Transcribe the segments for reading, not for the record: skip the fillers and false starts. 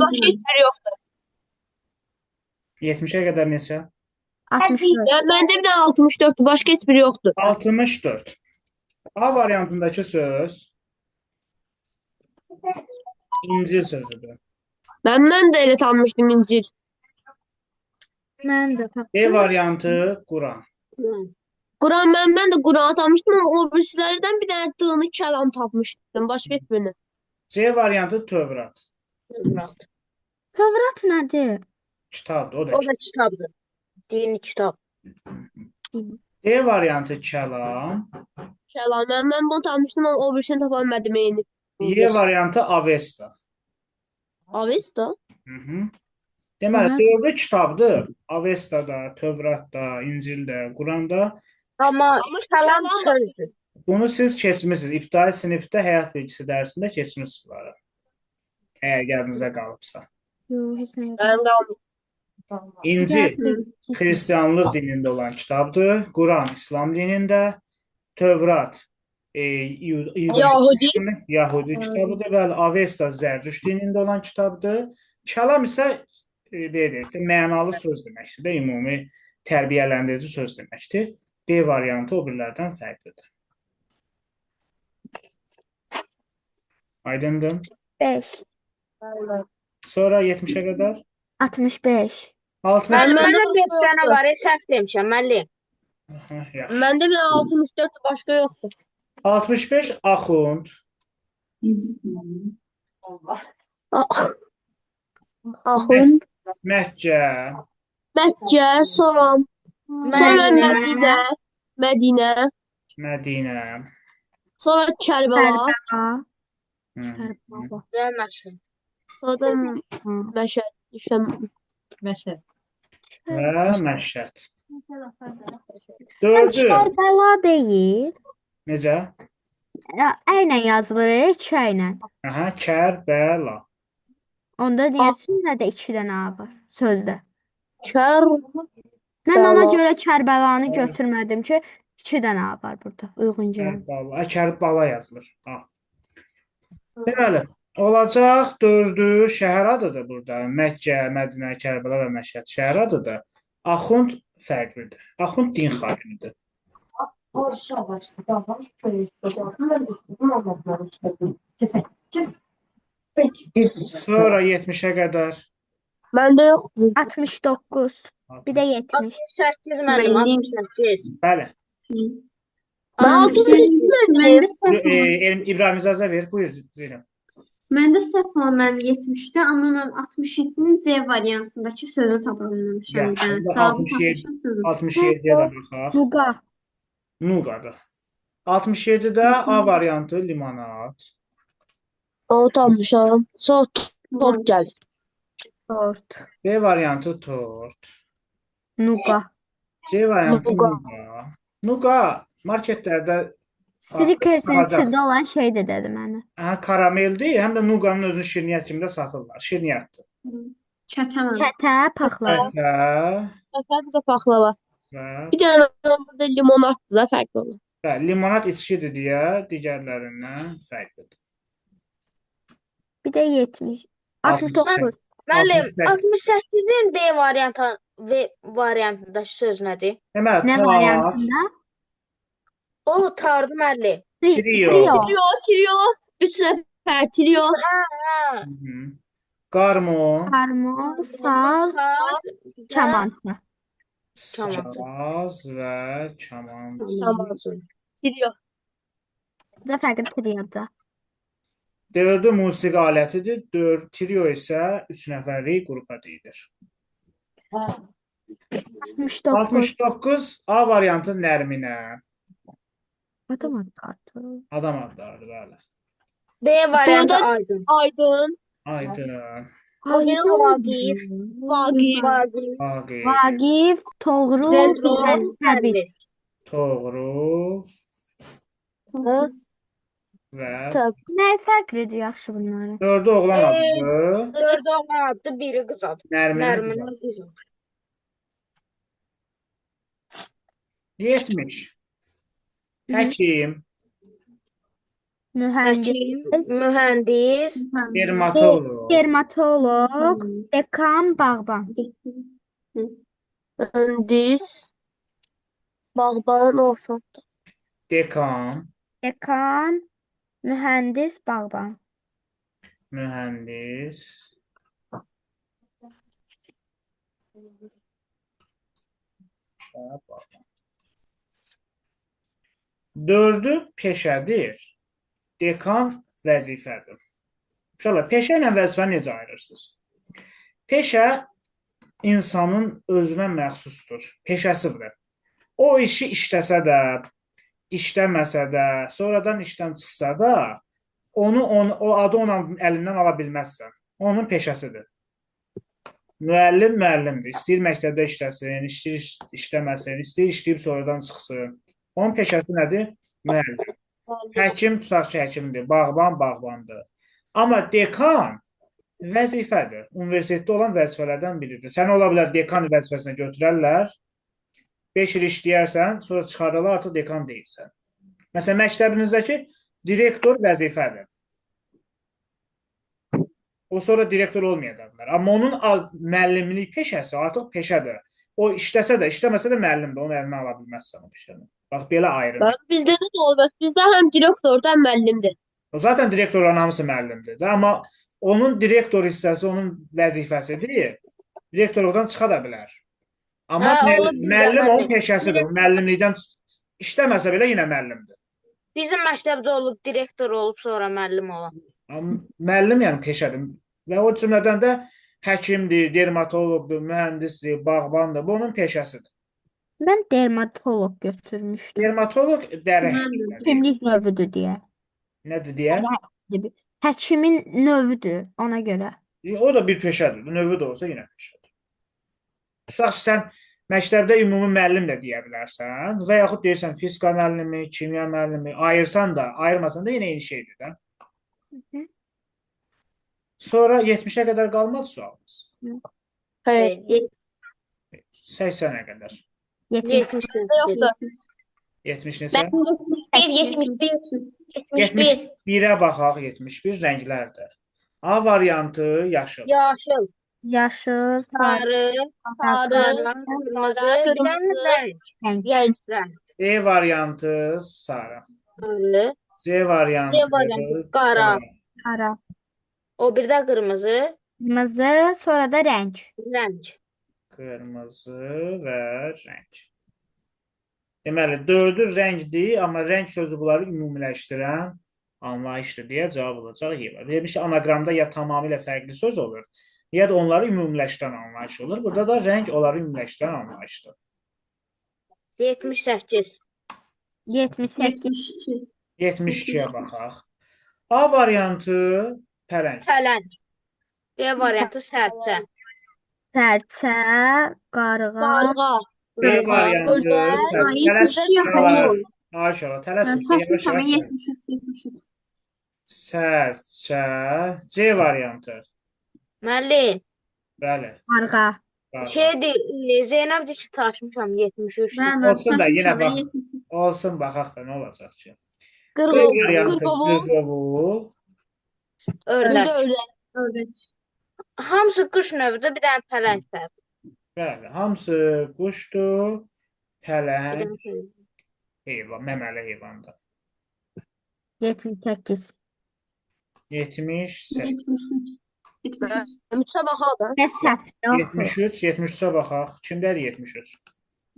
başqa heç biri yoxdur. 70'e kadar neçə? 64. Məndə bir də 64-dür, başqa heç biri yoxdur. 64. A variantındakı söz İncil sözüdür. Mən də elə tanımışdım İncil. Mən də B tapdım. variantı Quran. Quran mən də Quranı tanımışdım, amma o birisilərdən bir dənə tığını kəlam tapmışdım, başqa heç birini. C variantı Tövrat. Tövrat nədir? Kitabdır, o da O kitap. da kitabdır. Dini kitab. D variantı Kəlam. Kəlam, mən bunu tanımışdım, amma o birisini tapa bilmədim eyni. Y variantı Avesta. Avesta? Hı-hı. Deməli, dördü kitabdır. Avesta'da, Tövratda, İncildə, Quranda. Amma kəlam sözdür. Bunu siz keçmisiniz. İbtidai sinifdə həyat bilgisi dərsində keçmisiniz bunları. Əgər yadınızda qalıbsa. Yox, heç nə. Mən də İncil Hristiyanlıq dinində olan kitabdır. Quran İslam dinində. Tövrat Yahudi kitabıdır. Bəli, Avesta Zərdüşt dinində olan kitabdır. Kəlam isə mənalı söz deməkdir də, ümumi tərbiyələndirici söz deməkdir. D variantı o birilərdən fərqlidir. Aydındır. 5. Sonra 70'e qədər. 65. 60. Məndə 5 dənə var, səhv demişəm, müəllim. Yaxşı. Məndə bir 64 başqa yoxdur. 65 Axund. Axund, Məkkə. Məkkə, sonra Mədinə, Mədinə, Mədinə. sonra Kərbəla, Kərbəla. Zəməşə. sonra da Məşəd, düşəm. Və Məşhəd. Dördü. Kərbəla deyil. Necə? Əylə yazılır, 2 ilə. Aha, Kərbəla. Onda deyəsən də 2 dənə A var sözdə. Kər, Mən ona Bəla. görə Kərbəlanı götürmədim ki, 2 dənə A var burada. Uyğun gəldi. Kərbəla. Kərbala yazılır. Ha. Deməli, olacaq dördü şəhər adıdır burada. Məkkə, Mədinə, Kərbəla və Məşhəd şəhər adıdır. Axund fərqlidir. Axund din xadimidir. Sonra 70'e qədər. məndə yoxdur. 69. Bir də 70. 68 müəllim, 68. Bəli. Mən 68 İbrahim İcazə ver. Buyur Zeynəb. Məndə səhv olan mənim 70-də, amma mən 67-nin C variantındakı sözü tapa bilməmişəm. Yaxşı, Yəni, bu cavabı 67 tapmışam sözü. 67'ye də baxaq. Nuqa. Nuqadır. 67'də A variantı limonad. Onu tanımışam. Sonra tort gəlir. Tort. B variantı tort. Nuqa. C variantı Nuqa. nuqa. Nuqa marketlərdə Strikesin satacaqsın. içində olan şey də dedi mənə. Karameldir, həm də nuqanın özünü şirniyyat kimi də satırlar. Şirniyyatdır. Çətəməm. Kətə, paxlava. Qəhvə Bir də paxlava. və Bir dənə burada limonaddır da fərqli olur. limonad içkidir deyə digərlərindən fərqlidir. Bir də 70. 69. Müəllim, 68. 68-in D variantı və variantındakı söz nədir? Deməli, Nə tar, variantında? O tardı müəllim. Trio. Trio, 3 nəfər trio. Ha, qarmon, Harmon, saz, kamança. saz və kaman. Trio. Bu da fərqli trioda. Dördü musiqi alətidir. Trio isə 3 nəfərlik qrupa deyilir. 69. 69 A variantı Nərminə. Adam adlardı. Adam adlardır, bəli. B variantı Burada- aydın. Aydın, Aydın, O biri Vaqif. Vaqif, Vaqif, Vaqif, Toğrul, Zədrun, Təbriz. Toğrul və Nə fərqlidir yaxşı bunları? dördü oğlan adıdır. 4 oğlan adlı, biri qız adı. Nərmin. Nərmin qızı. 70. Həkim, mühəndis, mühəndis, Dermatoloq, dermatoloq, dekan, bağban. Mühendis. Bağban olsun. dekan, Dekan, mühəndis, bağban. mühəndis, dördü peşədir. Dekan vəzifədir. Uşaqlar, peşə ilə vəzifəni necə ayırırsınız? Peşə insanın özünə məxsusdur. Peşəsidir. O işi işləsə də, işləməsə də, sonradan işdən çıxsa da, o adı onun əlindən ala bilməzsən. Onun peşəsidir. Müəllim müəllimdir. İstəyir məktəbdə işləsin, istəyir işləməsin, istəyir işləyib sonradan çıxsın. Onun peşəsi nədir? Müəllim. Həkim tutaq ki, həkimdir. Bağban bağbandır. Amma dekan vəzifədir. Universitetdə olan vəzifələrdən biridir. Sən ola bilər dekan vəzifəsinə götürərlər. 5 il işləyərsən, sonra çıxardarlar, artıq dekan deyilsən. Məsələn, məktəbinizdəki direktor vəzifədir. O sonra direktor olmaya bilər. Amma onun müəllimlik peşəsi artıq peşədir. O işləsə də, işləməsə də müəllimdir. Onun əlindən ala bilməzsən o peşəni. Bax, belə ayrım. Bizdə də olmaz. Bizdə həm direktordur, həm müəllimdir. Zaten direktorların hamısı müəllimdir. Amma onun direktor hissəsi onun vəzifəsidir. Direktorluqdan çıxa da bilər. Amma müəllim onun peşəsidir. Müəllimlikdən işləməsə belə yenə müəllimdir. bizim məktəbdə olub, direktor olub, sonra müəllim olan. Müəllim yəni peşədir. Və o cümlədən də həkimdir, dermatoloqdur, mühəndisdir, bağbandır. Bu onun peşəsidir. Mən dermatoloq götürmüşdüm. Dermatoloq dəri həkimdir. Kimlik növüdür deyə. Nədir deyə? Həkimin növüdür ona görə. O da bir peşədir. Növü də olsa yenə peşədir. Tutaq ki, sən məktəbdə ümumi müəllim də deyə bilərsən və yaxud deyirsən fizika müəllimi, kimya müəllimi, ayırsan da, ayırmasan da yenə eyni şeydir də. Sonra 70-ə qədər qalmadı sualımız. Xeyr. 80-ə qədər. 70. 70 neçə? 71. 71-ə baxaq, 71 rənglərdir. A variantı yaşıl. Yaşıl, Yaşıl, sarı, qırmızı, bir dənə rəng. B variantı sarı. Sarı, C variantı C variantı qara. qara, O bir də qırmızı, qırmızı, sonra da rəng. rəng. Qırmızı və rəng. Deməli, dördü rəngdir, amma rəng sözü bunları ümumiləşdirən anlayışdır deyə cavab olacaq Y. Demiş ki, anaqramda ya tamamilə fərqli söz olur, ya da onları ümumiləşdirən anlayış olur. Burada da rəng onları ümumiləşdirən anlayışdır. 78. 78. 72-yə baxaq. A variantı pələng. Pələng. B variantı sərçə. Sərçə, qarğa, Qarğa. B variantı Yox, Ayşə, tələsmə. Çaşmışam, 73. Sərçə. C variantı. Müəllim, Bəli. qarğa. Qarğa. şeydir, Zeynəb deyir ki, çaşmışam 73. Olsun da yenə bax. Olsun baxaq da nə olacaq ki. B Qırqovul. variantı Qırqovul. qırqovul. Bir də Ördək. ördək. Hamısı quş növüdür, bir dənə pələng var. Bəli, hamısı quşdur, pələng, Bir dənə heyvan, məməli heyvandır. 78. 78, 3-ə baxaq da. Və səhv. 73, 73-ə baxaq. Kimdədir 73?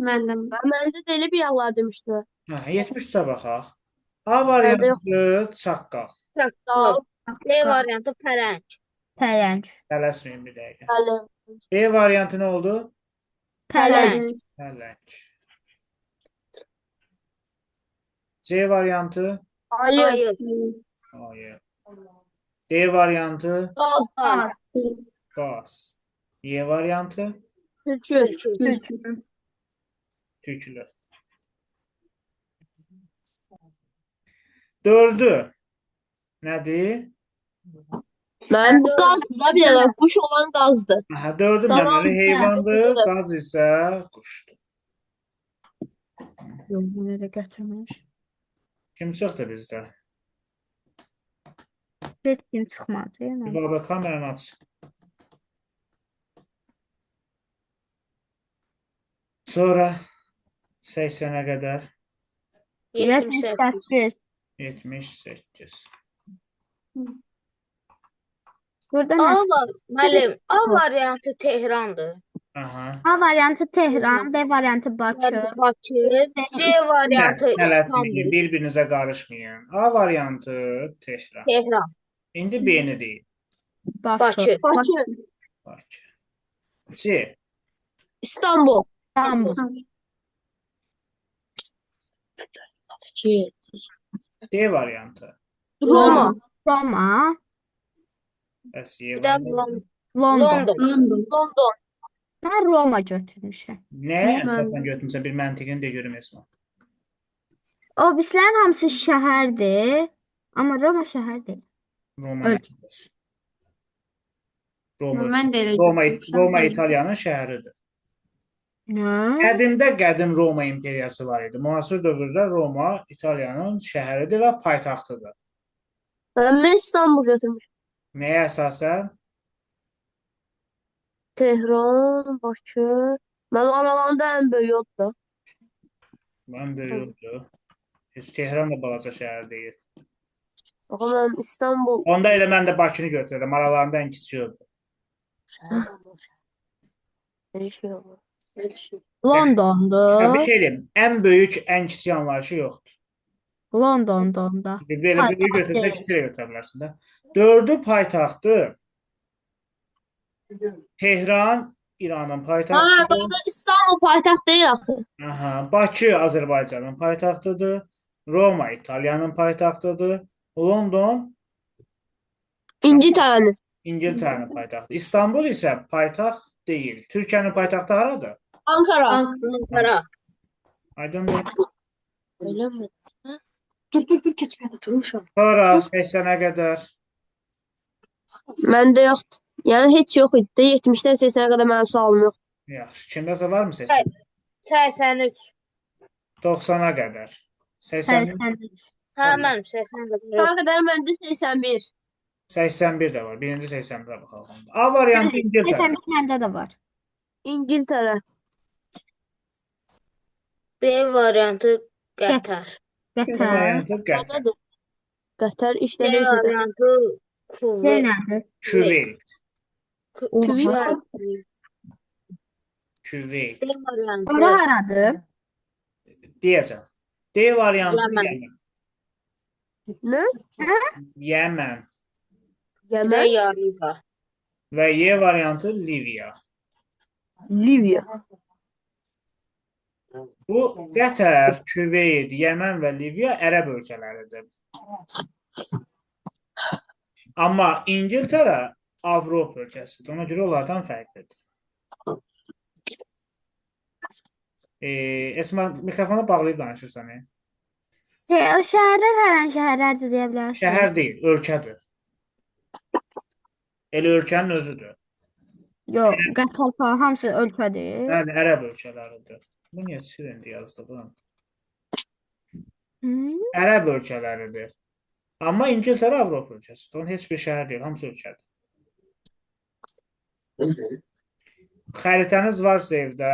Məndə. Məndə də elə bir yağlar demişdi. 73-ə baxaq. A variantı çaqqal. Dal. B variantı pələng. Pələng. Tələsməyin bir dəqiqə. Bəli. B variantı nə oldu? Pələng. Pələng. C variantı? Ayı. Ayı. Hayır. D variantı? Dal. Qaz. Y variantı? Tülkü. Tüklü. Dördü nədir? Mən bu qazdır da bir dənə. Quş olan qazdır. Aha, dördü Tamam, məməli heyvandır, güzel. qaz isə quşdur. Yox, bunu da götürmüş. Kim çıxdı bizdə? Heç kim çıxmadı. Yəni. Baba kameranı aç. Sonra 80'e kadar 78. 78. 78. Burada A nə? var. Müəllim, A variantı Tehrandır. Aha. A variantı Tehran, B variantı Bakı. Bakı, C variantı Tələsməyin, İstanbul. bir-birinizə qarışmayın. A variantı Tehran. Tehran, İndi B-ni deyin. Bakı. Bakı, Bakı. C. İstanbul. İstanbul. D variantı. Roma. Roma. Bəs bir Y də variantı. London. London. London. Mən Roma götürmüşəm. Nə əsasən götürmüsən? Bir məntiqini de görüm Esma. O birislərin hamısı şəhərdir. Amma Roma şəhər deyil. Roma Öyle. nədir? Roma, Mən də elə Roma, götürmüşəm. Roma İtaliyanın şəhəridir. Nə? Qədimdə qədim Roma imperiyası var idi. Müasir dövrdə Roma İtaliyanın şəhəridir və paytaxtıdır. Ben İstanbul götürmüşüm. Nəyə əsasən? Tehran, Bakı. Benim aralarında en büyük yoktu. Mən böyükdür. Heç Tehran da balaca şəhər deyil. Bakın benim İstanbul. Onda elə mən də Bakını götürürəm. Aralarında ən kiçiyi. Değişiyor. Londondur. Bir şey deyim. Ən böyük, ən kiçik anlayışı yoxdur. Londondur onda. Belə böyük götürsə kiçiyə götürə bilərsən də. Dördü paytaxtı. Tehran İranın Ha, paytaxtıdır. ben İstanbul payitaht değil akı. Aha, Bakı Azərbaycanın paytaxtıdır. Roma İtaliyanın paytaxtıdır. London İngiltere'nin. İngiltərənin paytaxtı. İstanbul isə paytaxt deyil. Türkiyənin paytaxtı haradır? Ankara. Ankara. Aydındır. Öyle mi? Ha? Dur geçmeye oturmuşum. Sonra 80'ə qədər. Bende yoktu. Yani hiç yok idi. 70'den 80'e kadar benim sualım yok. Yaxşı. Kimdəsə varmı 80? 83. 90'a qədər. 80, 83. Hə, mənim 80 qədər. Sana kadar bende 81. 81 də var. Birinci 81'ə baxalım. A variantı İngiltərə. 81 məndə də var. İngiltere. B variantı Qətər. B Qətər. variantı Qətər. Katar'dır. Qatar C işte neyse. variantı C Kuveyt. nədir? Küveyt. Oha. Küveyt. D variantı Ora haradır? Deyəcəm. D variantı Yemen. Yemen. Ne? Yemen. və Yemen. Yarıba. Və Y variantı Liviya. Libya. Bu Qətər, Küveyt, Yemen və Liviya ərəb ölkələridir. Amma İngiltərə Avropa ölkəsidir. Ona görə onlardan fərqlidir. Esma, mikrofonu bağlayıb danışırsan. O şəhərlər hər hansı şəhərlərdir deyə bilərsən. Şəhər deyil, ölkədir. Elə ölkənin özüdür. Yox, Qətər falan hamısı ölkədir. Bəli, ərəb ölkələridir. Bu niyə sürəndə yazdığım? Hı? Ərəb ölkələridir. Amma İngiltərə Avropa ölkəsidir. Onun heç bir şəhər deyil, hamısı ölkədir. Xəritəniz varsa evdə,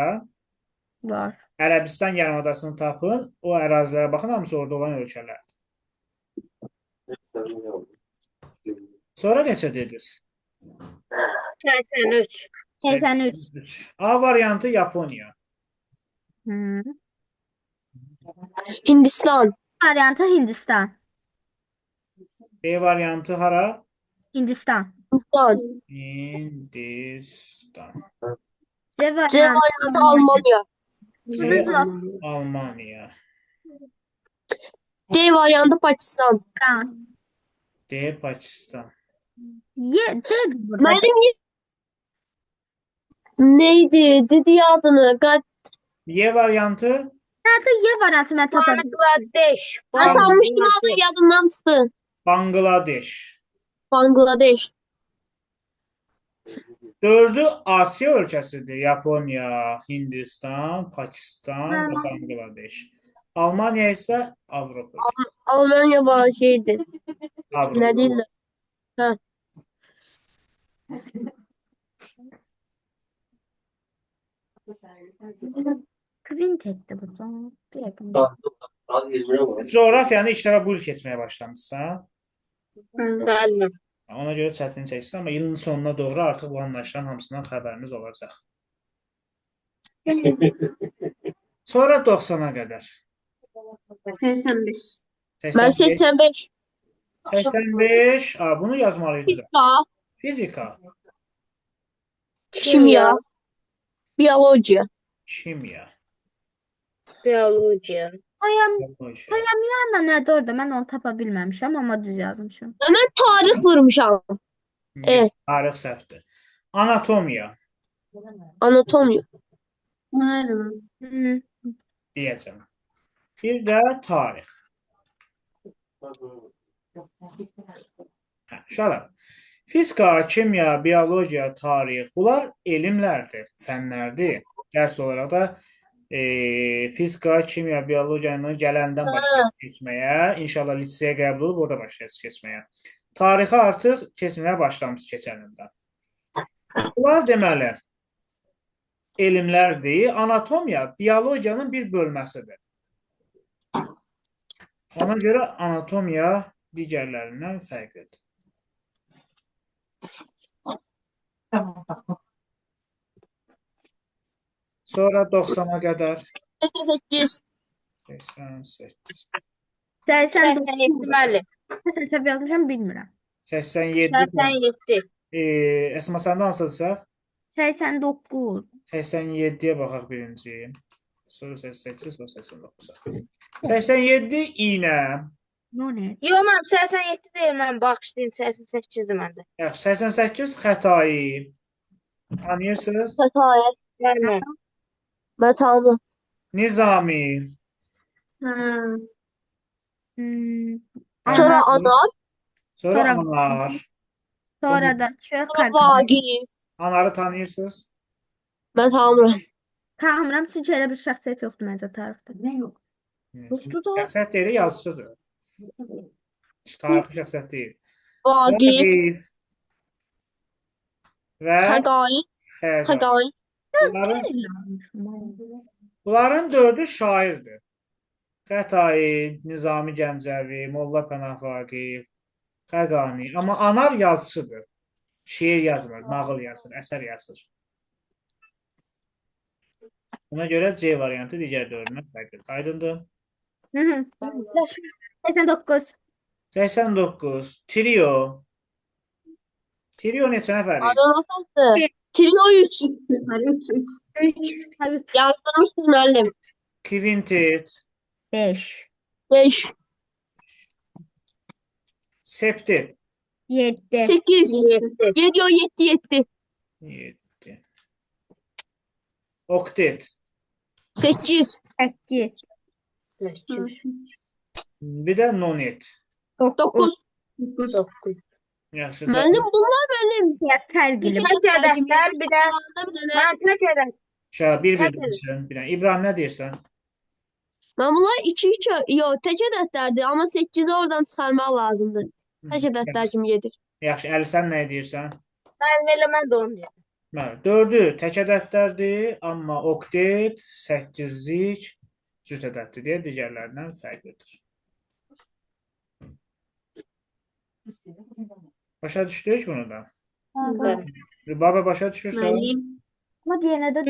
Var. Ərəbistan yarımadasını tapın, o ərazilərə baxın, hamısı orada olan ölkələrdir. Sonra neçə dediniz? 83. 83. A variantı Yaponiya. Hı. Hindistan. Variantı Hindistan. B variantı hara? Hindistan. Hindistan. Hindistan. C C variantı variantı Almanya. C Almanya. D variantı Pakistan. Hindistan. D Pakistan. Y, D burada. Benim neydi? Dedi adını. Y variantı Nerede Y variantı mən tapa bilmirəm. Bangladeş. Ben sanmıştım adı yadımdan çıktı. Bangladeş. Bangladeş. Dördü Asiya ölkəsidir. Yaponiya, Hindistan, Pakistan və Bangladeş. Almanya isə Avropa ölkəsi. Almanya var şeydi. Avropa. Ne değiller. Hə. Quintet'ti bu da. Bir dakika. Coğrafiyanı ilk dəfə bu il keçməyə başlamısan. Bəli. Ona görə çətin çəksin, amma ilin sonuna doğru artıq bu anlayışların hamısından xəbəriniz olacaq. Sonra 90-a qədər. 85. Mən 85. 85. 85. Bunu yazmalıydı. Fizika, Fizika, kimya, biologiya. kimya, Biologiya. biologiya. Yanına nədir orada? Mən onu tapa bilməmişəm, amma düz yazmışam. Mən tarix vurmuşam. Tarix səhvdir. Anatomiya Anatomiya. O nə demək? deyəcəm. Bir də tarix. Uşaqlar, fizika, kimya, biologiya, tarix, bunlar elmlərdir, fənlərdir. Dərs olaraq da fizika, kimya, biologiyanı gələndən başlayacaq keçməyə, inşallah liseyə qəbul olub orada başlayacaq keçməyə. Tarixi artıq keçməyə başlamışıq keçən ildən. Bunlar deməli elmlərdir. Anatomiya biologiyanın bir bölməsidir. Ona görə anatomiya digərlərindən fərqlidir. Sonra 90-a qədər 88. 88. 87 müəllim. Səhv yazmışam, bilmirəm. 87. 87. Əsma səndə hansıdırsa? 89. 87-yə baxaq birinci. Sonra 88, sonra 89. 87 iynə. No ne? Yox, mənim 87 deyil, mən bağışlayın, 88-dir məndə. Yaxşı, 88 xətai. Tanıyırsınız? Xətai. Bəli. Mən tamam. Nizami. Hə. Sonra anar. Sonra Sonra- anar. Sonra da Sonra kadın. vaqif. Anarı tanıyırsınız? Mən tamam. Tanımıram, çünki elə bir şəxsiyyət yoxdur məncə tarixdə. Nə yox? Yoxdur da. Şəxsiyyət deyil, yazıçıdır. Tarixi şəxsiyyət deyil. Vaqif. Vaqif və Xəqai. Xəqai. Xəqai. Bunların dördü şairdir. Xətai, Nizami Gəncəvi, Molla Pənah Vaqif, Xəqani. Amma anar yazıçıdır. Şeir yazmır, nağıl yazır, əsər yazır. Ona görə C variantı digər dövründən fərqlidir. Aydındır? 89. 89. Trio. Trio neçə nəfərdir? Adanasıdır. Trio 3. Deməli 3. Yazdırmışsınız müəllim. Kvintet. 5. 5. Septet. 7. 8. 7. Geliyor 7 7. 7. Oktet. 8. 8. Bir də nonet. 9. 9. Yaxşı. Müəllim bunlar benim. Fərqli. Tək ədədlər, bir də mən tək ədəd. Şah bir düşün. Bir dənə. İbrahim nə deyirsən? Ben bunlar 2 2 yok tek ədədlərdir amma 8'i oradan çıxarmaq lazımdır. Tek ədədlər kimi gedir. Yaxşı, Əli sən nə deyirsən? Mənim elə mən də onu deyirəm. Bəli, 4-ü tək ədədlərdir, amma oktet, 8-lik cüt ədəddir deyə digərlərindən fərqlidir. Başa düşdük bunu da? Rübabə başa düşürsə, Müəllim. Ama diğerine de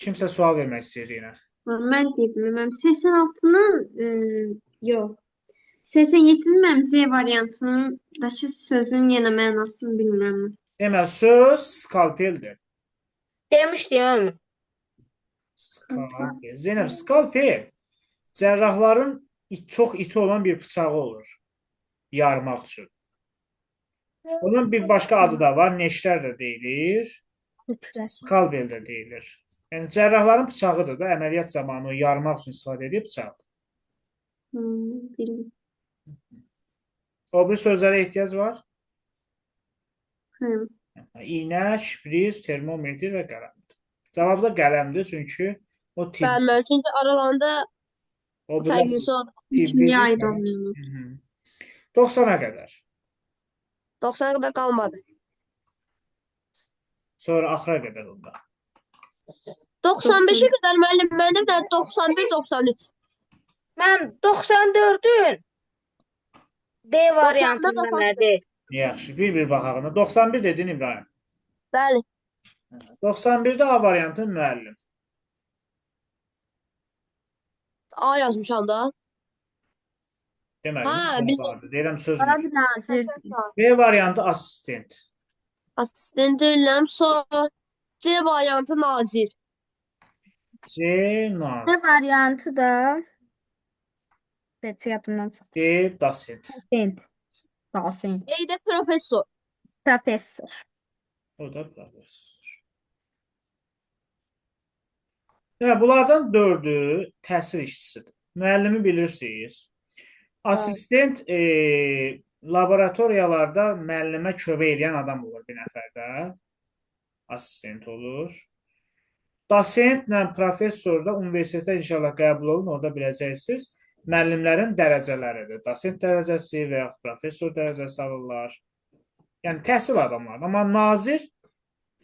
kimsə sual vermək istəyir yenə. Mən deyim, 86-nın yox. 87-nin mənim C variantındakı sözün yenə mənasını bilmirəm. Deməli, söz skalpeldir. Demişdim ama. Skalpel. Zeynəb, skalpel cərrahların çox iti olan bir bıçağı olur. Yarmaq üçün. Onun bir başqa adı da var. Neşter də deyilir. Skalpel də deyilir. Yəni cərrahların bıçağıdır da, əməliyyat zamanı yarmaq üçün istifadə edib bıçaq. Bilmirəm. O bir sözlərə ehtiyac var. Hə. İynə, şpris, termometr və qələmdir. Cavab da qələmdir, çünki o tip. Ben çünkü aralarında O bir fərqlisi olur. İkinciyə aid olmayan. 90-a qədər. 90'a kadar kalmadı. Sonra axıra qədər onda. 95'e kadar müəllim məndə bir dənə 91, 93. Mən 94-ün D 94, variantında 94. nədir? Yaxşı, bir baxaq. 91 dedin İbrahim. Bəli. 91-də A variantı müəllim. A yazmışam da. Deməli, Ha, bu biz- vardı. Deyirəm söz Bana mü? bir nazir. B variantı assistent. Asistent deyiləm. Sonra C variantı nazir. C naz. Ne variantı da Betty yadımdan çıxdı. D docent. Sent. Docent. E də professor. Professor. O da professor. Yəni, bunlardan 4-ü təhsil işçisidir. Müəllimi bilirsiniz. Assistent laboratoriyalarda müəllimə kömək edən adam olur bir nəfərdə. Assistent olur. Dosentlə professor da universitetə inşallah qəbul olun, orada biləcəksiniz. Müəllimlərin dərəcələridir. Dosent dərəcəsi və ya professor dərəcəsi alırlar. Yəni təhsil adamları. Amma nazir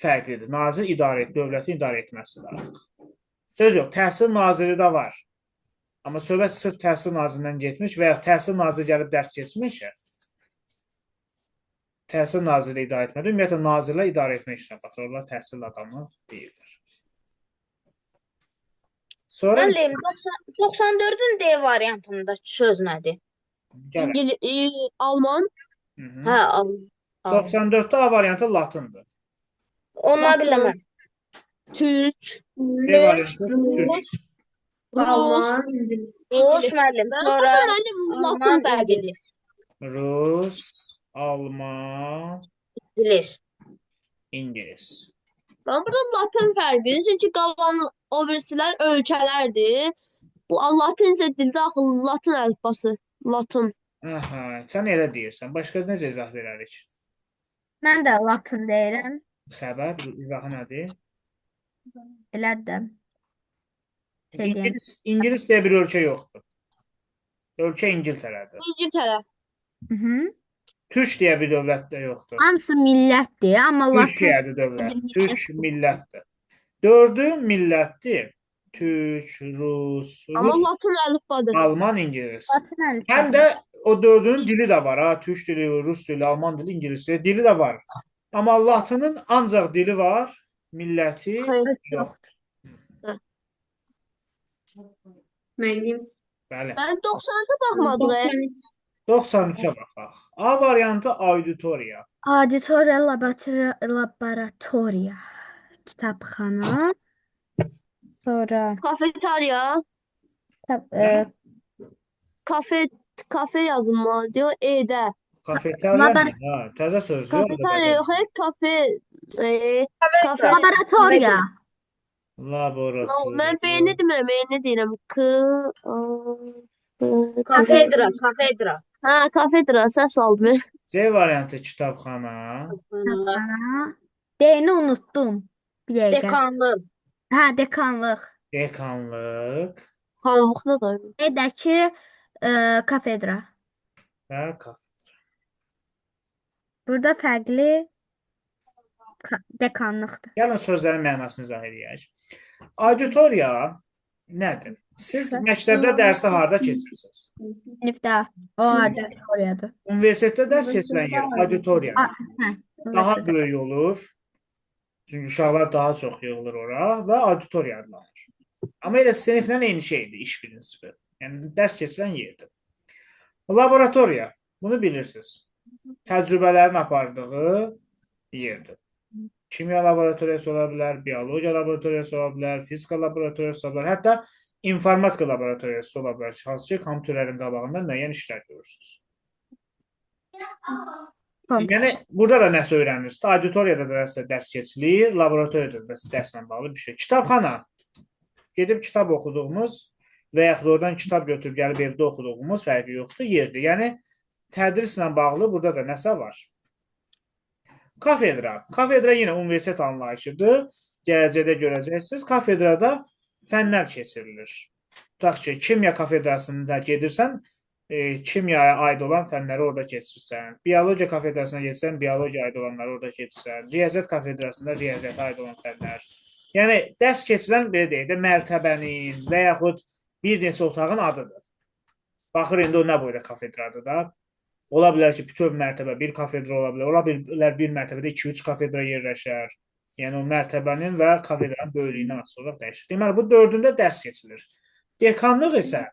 fərqlidir. Nazir idarə et, dövlətin idarə etməsidir artıq. Söz yox, təhsil naziri də var. Amma söhbət sırf təhsil nazirindən getmiş və ya təhsil naziri gəlib dərs keçmiş. Təhsil naziri idarə etmədir. Ümumiyyətlə nazirlər idarə etmək işinə baxırlar. Təhsil adamı deyirlər. Sonra Müəllim, 94-ün D variantındakı söz nədir? gələk. Alman. Hı -hı. Hə, al. 94-də A variantı latındır. Onlar Latın. biləməm. Türk. B variantı türk. Alman, İngiliz. Rus müəllim, sonra Müəllim Latın Alman, fərqli. İngiliz. Rus, Alman, İngiliz. İngiliz. Mən burada Latın fərqlidir. Çünki qalan o birisilər ölkələrdir. Bu Latın isə dildə axı Latın əlifbası. Latın. Aha, sən elə deyirsən. Başqa necə izah verərik? Mən də Latın deyirəm. Səbəb, izahı nədir? Elədim. Deyim. İngilis deyə bir ölkə yoxdur. Ölkə İngiltərədir. İngiltərə. Türk deyə bir dövlət də yoxdur. Hamısı millətdir, amma Latın Türkiyədir dövlət. Türk millətdir. 4-ü millətdir. Türk, Rus, Amma Latın əlifbadır. Alman, İngilis. Latın əlifbası. Həm də o 4-ünün dili də var. Ha, Türk dili, Rus dili, Alman dili, İngilis dili, dili də var. Amma Latının ancaq dili var, milləti Xeyr, yoxdur. Müəllim. Bəli. Mən 90'a baxmadım. 93-ə baxaq. A variantı auditoriya. Auditoriya, laboratoriya, kitabxana, sonra Kafeterya. Kafe yazılmalı diyor E'də. Kafeteriya. Labor- Ha, təzə sözdür. Kafeterya yox, kafe. Kafe. laboratoriya. Laboratoriya. Mən B-ni demirəm, E-ni deyirəm. Kafedra, kafedra. Ha, kafedra, səhv saldım. C variantı kitabxana. D-ni unuttum. Bir dəqiqə. Dekanlıq. Hə, dekanlıq. Dekanlıq Xanlıqda da. D-dəki kafedra. və kafe. Burada fərqli dekanlıqdır. Gəlin sözlərin mənasını izah edək. Auditoriya nədir? Siz məktəbdə dərsi harda keçirsiniz? Sinifdə o auditoriyadır. Universitetdə dərs keçilən yer auditoriya. Daha Universitet. böyük olur. Çünki uşaqlar daha çox yığılır ora və auditoriya adlanır. Amma elə siniflə eyni şeydir, iş prinsipi. Yəni dərs keçilən yerdir. Laboratoriya, bunu bilirsiniz. Təcrübələrin apardığı yerdir. Kimya laboratoriyası ola bilər, biologiya laboratoriyası ola bilər, fizika laboratoriyası ola bilər, hətta informatika laboratoriyası ola bilər. Hansı ki, kompüterlərin qabağında müəyyən işlər görürsünüz. Yəni, burada da nəsə öyrənirsiniz. Auditoriyada da dərs keçilir, laboratoriyada da dərslə bağlı bir şey. Kitabxana. Gedib kitab oxuduğumuz və yaxud oradan kitab götürüb gəlib evdə oxuduğumuz fərqi yoxdur, yerdir. Yəni, tədrislə bağlı burada da nəsə var. Kafedra. Kafedra yenə universitet anlayışıdır. Gələcəkdə görəcəksiniz. Kafedrada fənlər keçirilir. Tutaq ki, kimya kafedrasında gedirsən, kimyaya aid olan fənləri orada keçirsən. Biologiya kafedrasına getsən, biologiya aid olanları orada keçirsən. Riyaziyyat kafedrasında riyaziyyata aid olan fənlər. Yəni dərs keçirilən belə deyək də mərtəbənin və yaxud bir neçə otağın adıdır. Baxır indi o nə boyda kafedradır da. Ola bilər ki, bütöv mərtəbə bir kafedra ola bilər. Ola bilər bir mərtəbədə 2-3 kafedra yerləşər. Yəni o mərtəbənin və kafedranın böyüklüyündən asılı olaraq dəyişir. Deməli bu 4-ündə dərs keçilir. Dekanlıq isə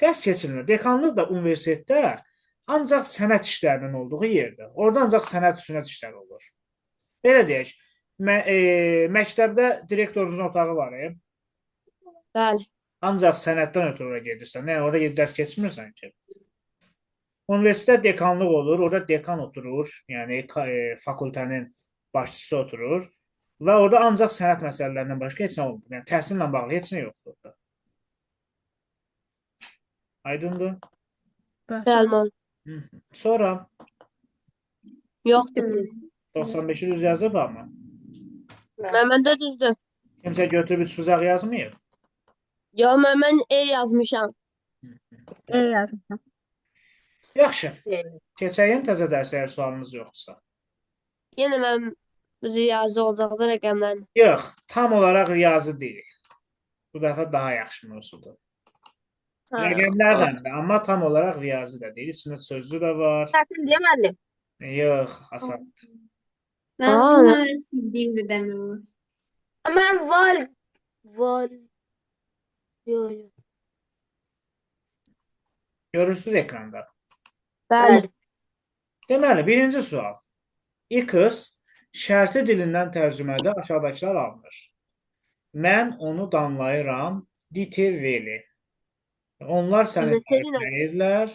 dərs keçilmir. Dekanlıq da universitetdə ancaq sənət işlərinin olduğu yerdir. Orada ancaq sənət işləri olur. Belə deyək, məktəbdə direktorunuzun otağı var. Bəli. Ancaq sənətdən ötürü ora gedirsən. Yəni orada gedib dərs keçmirsən ki. Universitetdə dekanlıq olur. Orada dekan oturur. Yəni fakültənin başçısı oturur. Və orada ancaq sənət məsələlərindən başqa heç nə olmur. Yəni təhsillə bağlı heç nə yoxdur orada. Aydındır? Bəli, müəllim. Sonra Yoxdur. 95-i düz yazıb amma. Məndə düzdür. Kimsə götürüb üçbucaq yazmayıb. Yox, mən E yazmışam. E yazmışam. Yaxşı. Keçəyən təzə dərs əgər sualınız yoxdursa. Yenə mən riyazi olacaqdı rəqəmlərin. Yox, tam olaraq riyazi deyil. Bu dəfə daha yaxşı mövzudur. Rəqəmlərdən də, amma tam olaraq riyazi də deyil. İçində sözlü də var. Çətin deyə müəllim. Yox, asandır. Ben bunları sildiğim de demiyorum. Mən val yox. Görürsünüz ekranda. Bəli. Deməli, birinci sual. X şərti dilindən tərcümədə aşağıdakılar alınır. Mən onu danlayıram, dite veli. Onlar səni tərifləyirlər,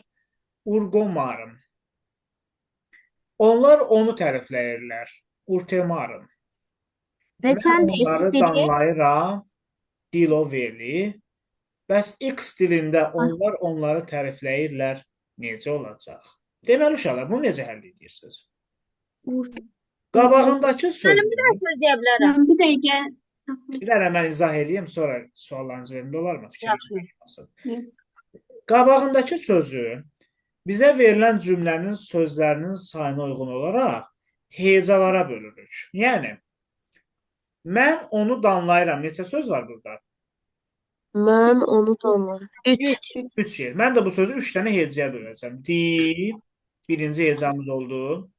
urgomarım. Onlar onu tərifləyirlər, urtemarım. Mən Neçəndir? onları Peki? danlayıram, dilo veli. Bəs X dilində onlar onları tərifləyirlər, necə olacaq? Deməli, uşaqlar, bunu necə həll edirsiniz? Qabağındakı sözü, Söz deyə bilərəm. Ben bir dakika. bir dənə mən izah edeyim, sonra suallarınızı verin, olarmı? Yaxşı. Qabağındakı sözü bizə verilən cümlənin sözlərinin sayına uyğun olaraq hecalara bölürük. Yəni, mən onu danlayıram. Neçə söz var burada? Mən onu tanıyorum. 3. 3 yer. Mən də bu sözü 3 dənə hecaya böləcəm. Dil, birinci hecamız oldu.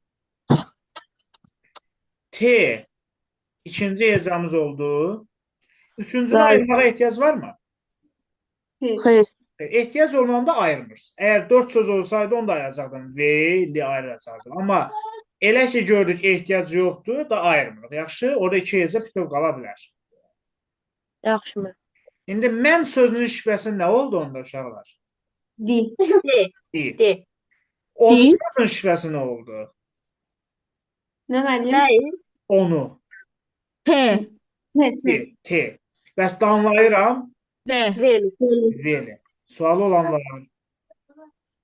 T, ikinci hecamız oldu. Üçüncünü Bəli. ayırmağa ehtiyac var mı? Xeyr. Ehtiyac olmanda ayırmırız. Əgər 4 söz olsaydı onu da ayıracaqdım. V, ayıracaqdım. Amma elə ki gördük ehtiyac yoxdur da ayırmırıq. Yaxşı, orada 2 heca bütöv qala bilər. Yaxşı mı? İndi mən sözünün şifrəsi nə oldu onda uşaqlar? Di. Deyil. De. Onun Deyil. sözünün şifrəsi nə oldu? Ne var ya? Deyil. Onu. T. Evet. T. Bəs danlayıram, V. Veli. veli. Sualı olan var.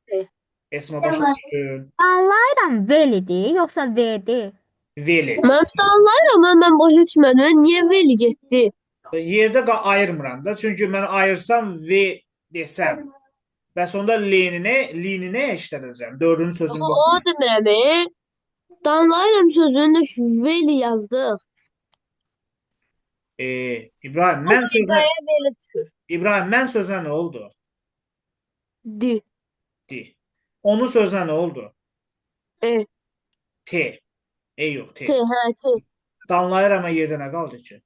T. Esma başa düşdün. Anlayıram velidir, yoxsa V'dir? Veli. Mən danlayıram, mən başa düşmədim. Niyə veli getdi? Yerdə ayırmıram da. Çünki mən ayırsam V desəm. Bəs onda lini nə işlədəcəm? Dördüncü sözün O demirəm. Danlayıram sözünü də veli yazdıq. İbrahim, Veli çıxır. mən sözünə nə oldu? Di. D. Onun sözünə nə oldu? E. T. Yox, T. T, hə, T. Danlayıram yerdə nə qaldı ki?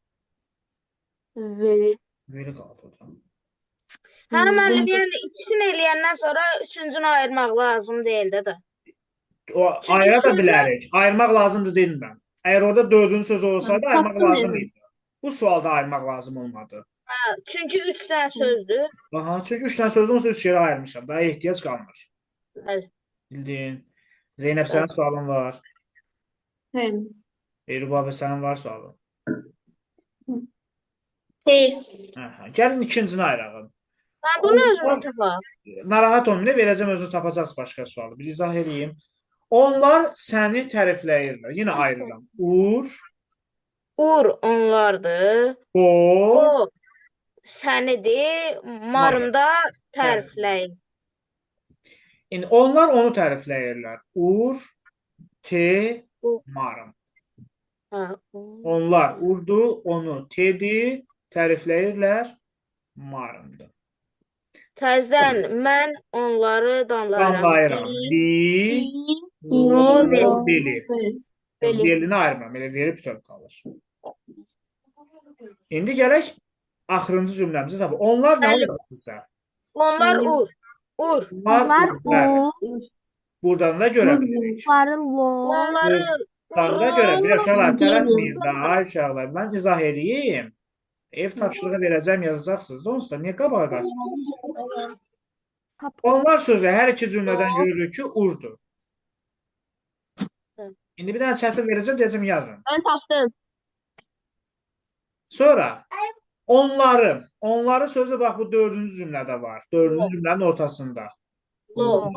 Veli. Veli qaldı orada. Hə müəllim, yəni ikisini eləyəndən sonra üçüncünü ayırmaq lazım deyildi də. O ayıra da bilərik. Ayırmaq lazımdır demirəm. Əgər orada dördüncü söz olsaydı ayırmaq Tapdım lazım yəni. idi. Bu sualda ayırmaq lazım olmadı. Hə, çünki 3 dənə sözdür. Aha, çünki 3 dənə sözün olsa 3 yerə ayırmışam. Daha ehtiyac qalmır. Bəli. Bildin. Zeynəb sənin sualın var. Evet. Rübabə sənin var sualın. Değil. Aha, gəlin ikincini ayıralım. Mən bunu özüm tapam. Narahat olmayın, verəcəm özünü tapacaqsınız başqa sualı. Bir izah edeyim. Onlar səni tərifləyirlər. Yenə ayırıram. Ur onlardır. O, O sənidir. Marımda tərifləyin. İndi onlar onu tərifləyirlər. Ur, te, marım. Ha, Onlar urdu, onu tedi tərifləyirlər. Marımdır. Təzədən mən onları danlayıram. Danlayıram. Di, Di, lo, dili. Beli. Belini ayırmam. Elə verib bütöv qalır. İndi gələk axırıncı cümləmizi tapaq. Onlar nə Müəllim. olacaqsa? Onlar ur. Ur. Onlar Bəli. Buradan da görə bilirik. Onları lo. Onları Buradan da görə bir uşaqlar Di. tələsməyin də. Ay uşaqlar, mən izah edeyim. Ev tapşırığı verəcəm, yazacaqsınız. Onsuz da niyə qabağa qaçmırsınız? Onlar sözü hər iki cümlədən görürük ki, urdur. İndi bir dənə çətir verəcəm, deyəcəm yazın. Ben tapdım. Sonra onların. Onları sözü bax bu dördüncü cümlədə var. Dördüncü cümlənin ortasında. lo.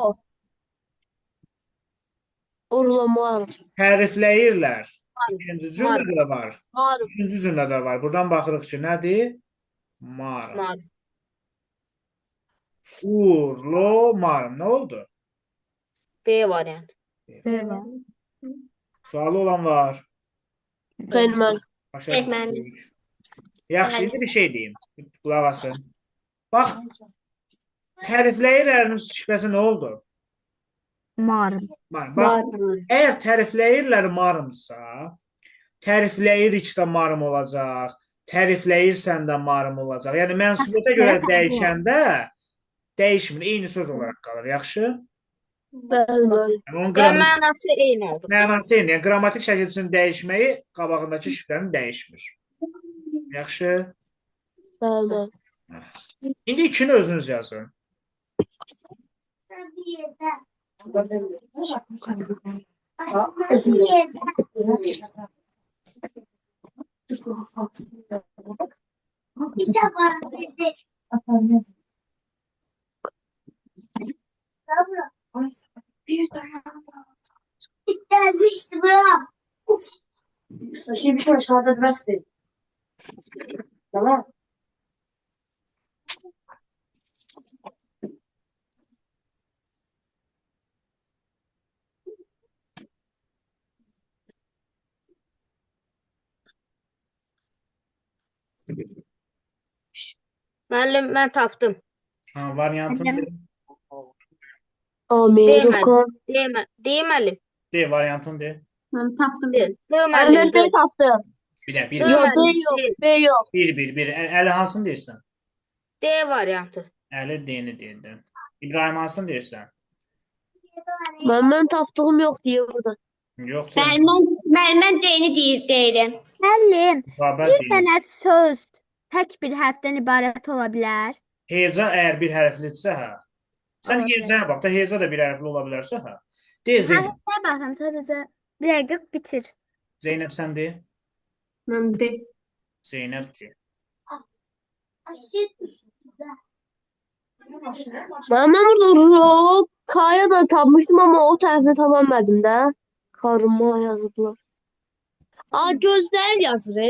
Urlamar. Tərifləyirlər. İkinci cümlədə var. Mar. Üçüncü cümlədə var. Buradan baxırıq ki, nədir? Marım. Mar. Ur, lo, marım. Nə oldu? B variant. Sualı olan var. Benim. Başa Mən. düşdük. Yaxşı, indi bir şey deyim. Qulaq asın. Bax, tərifləyirlərin şifrəsi nə oldu? Marım. Bax, əgər tərifləyirlər marımsa, tərifləyirik də marım olacaq, tərifləyirsən də marım olacaq. Yəni mənsubiyyətə görə dəyişəndə dəyişmir, eyni söz olaraq qalır. Yaxşı? Benim. Yəni onun Yəni mənası eyni oldu. mənası eyni. Yəni qrammatik şəkilçinin dəyişməyi qabağındakı şifrənin dəyişmir. Yaxşı? Benim. İndi ikini özünüz yazın. İstermişti bırak. Şey bir şey aşağıda biraz değil. Tamam. Müəllim, mən tapdım. Ha, variantın de. Amerika. Deyim müəllim. De, variantın de. Ben taptım. Deyim. Ben Müəllim. de tapdım. Bir də, bir. Yox, Yok, B yok. B yok. Bir. Əli hansını deyirsən? D variantı. Əli D-ni deyirdim. İbrahim hansını deyirsən? Ben taptığım yok diye burada. Yox, canım. Ben D'ni değilim. Müəllim, Babət bir deyil. dənə söz tək bir hərfdən ibarət ola bilər. Heyecan əgər bir hərflidirsə, hə. Sən Okay. heyecana bax da, heyecan da bir hərfli ola bilərsə, hə. De, Zeynəb. Hərfə baxıram, sadəcə bir dəqiqə bitir. Zeynəb sən de. Ben de. Zeynəb de. Ben burada K'ya da tapmıştım ama o tarafını tapamadım da. Karma yazdılar. Aa gözler yazır.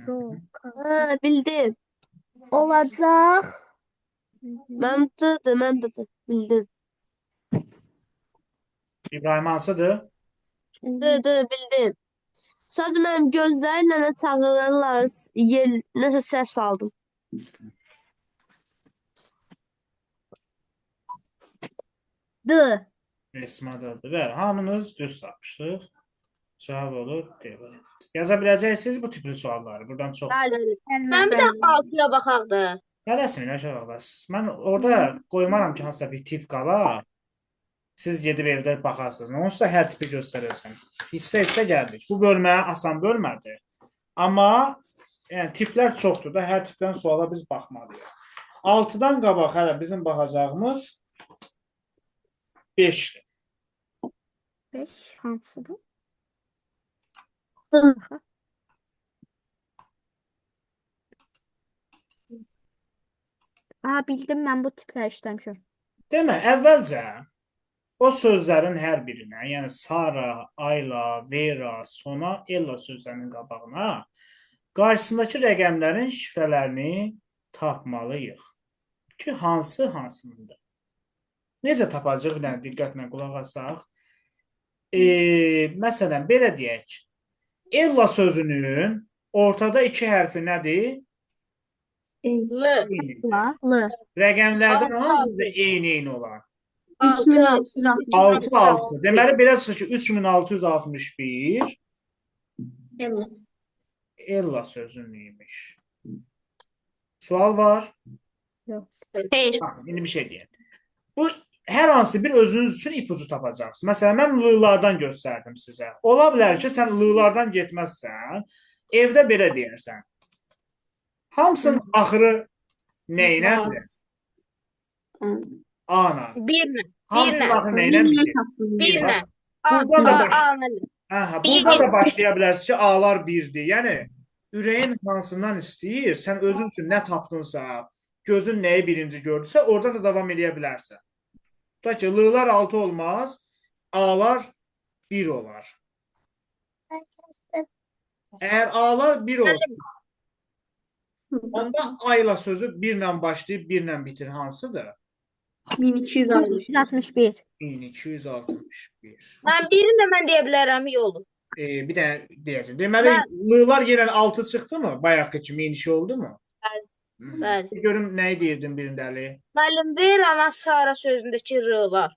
Yox. Ha, bildim. Olacaq. Ben de bildim. İbrahim hansıdır? Bildim. Sadece benim gözlerle çağırırlar yer nəsə səhv saldım. D. Esmadadır. Bəli, hamınız düz tapmışdıq. Cavab olur. D. Yaza biləcəksiniz bu tipli sualları. Buradan çox. Bəli. Mən bir də 6-ya baxaq da. Tələsməyin aşağılar. Mən orada qoymaram ki, hansısa bir tip qala. Siz gedib evdə baxarsınız. Onsuz da hər tipi göstərəcəm. Hissə gəldik. Bu bölmə asan bölmədir. Amma yəni, tiplər çoxdur da. Hər tipdən suala biz baxmalıyıq. 6-dan qabaq hələ bizim baxacağımız 5-dir. 5 hansıdır? Hı. Aha, bildim, mən bu tiplə işləmişəm. Demə, əvvəlcə o sözlərin hər birinə, yəni Sara, Ayla, Vera, Sona, Ella sözlərinin qabağına qarşısındakı rəqəmlərin şifrələrini tapmalıyıq ki, hansı hansındır. Necə tapacağıq? Bir dənə diqqətlə qulaq asaq. Məsələn, belə deyək. Ella sözünün ortada iki hərfi nədir? L. Eynidir. L. Rəqəmlərdən Altı, hansıdır altı. eyni olan? 3660. 6, 6. Deməli, belə çıxır ki, 3661 Evet. Ella sözünüymüş. Sual var. Hayır. Baxın, indi bir şey deyək. Bu hər hansı bir özünüz üçün ipucu tapacaqsınız. Məsələn, mən l-lardan göstərdim sizə. Ola bilər ki, sən l-lardan getməzsən, evdə belə deyərsən. Hamısının axırı nə iləndir? A-la. Birlə. Hamısının Birlə. axırı nə ilə bitir? Birlə. Buradan da baş... A-lı. Aha, buradan da başlaya bilərsiniz ki, A-lar birdir. Yəni, ürəyin hansından istəyir, sən özün üçün nə tapdınsa, gözün nəyi birinci gördüsə, orada da davam edə bilərsən. Tutaq ki, l-lar 6 olmaz, A-lar 1 olar. Əgər A-lar 1 olsa, onda ayla sözü 1 ilə başlayıb 1 ilə bitir. Hansıdır? 1260. 61. 1261. Mən birini də mən deyə bilərəm, yolu. Bir dənə deyəcəm. Deməli, l-lar yenə 6 çıxdı mı? Bayaqki kimi inşa oldu mu? Bəli. Görüm nəyi deyirdin birindəli? Müəllim, ver ana Sara sözündəki r-lar.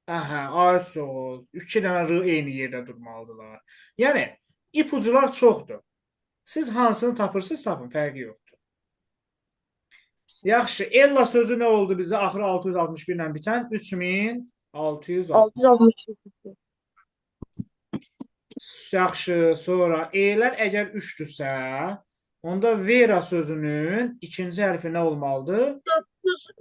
Aha, aysol. 2 dənə r eyni yerdə durmalıdırlar. Yəni, ipucular çoxdur. Siz hansını tapırsınız, tapın, fərqi yoxdur. Yaxşı, Ella sözü nə oldu bizə? Axırı 661 ilə bitən 3660. 668. Yaxşı, sonra E-lər əgər 3-dürsə, onda Vera sözünün ikinci hərfi nə olmalıdır?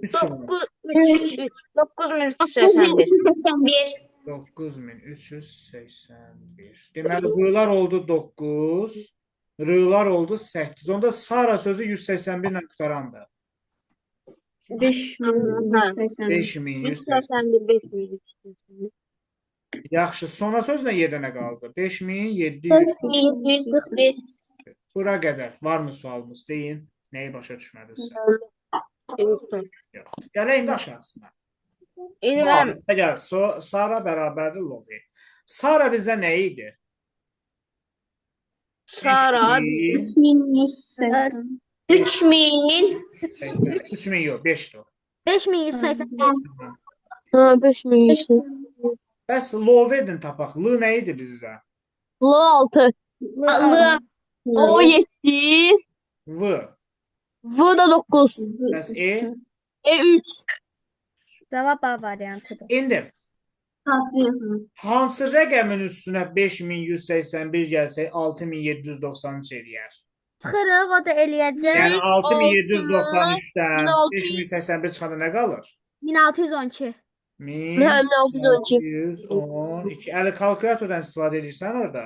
9381. 9381. Deməli, buralar oldu 9, R-lar oldu 8. Onda Sara sözü 181 ilə qutarandır. 5180. 5180. 581. Yaxşı, sona söz nə yerdə nə qaldı? 5700. 741. Bura qədər. Varmı sualımız? Deyin. Nəyi başa düşmədiniz? Yoxdur. Yoxdur. Gələk indi aşağısına. İnəm. Əgər Sara bərabərdir Lovi. Sara bizə nə idi? Sara 3180. 3000. 3000 yox, 5'dir. 5185. Ha, 5100. Bəs Lovedin tapaq. L nə idi bizdə? L6. Alı. O 7. V. V da 9. Bəs E? E3. Cavab A variantıdır. İndi hansı rəqəmin üstünə 5181 gəlsək 6793 eləyər? Çıxırıq, o da eləyəcək. Yəni 6793-dən 1600. 5081 çıxanda nə qalır? 1612. 1612. 1612. Əli kalkulatordan istifadə edirsən orada?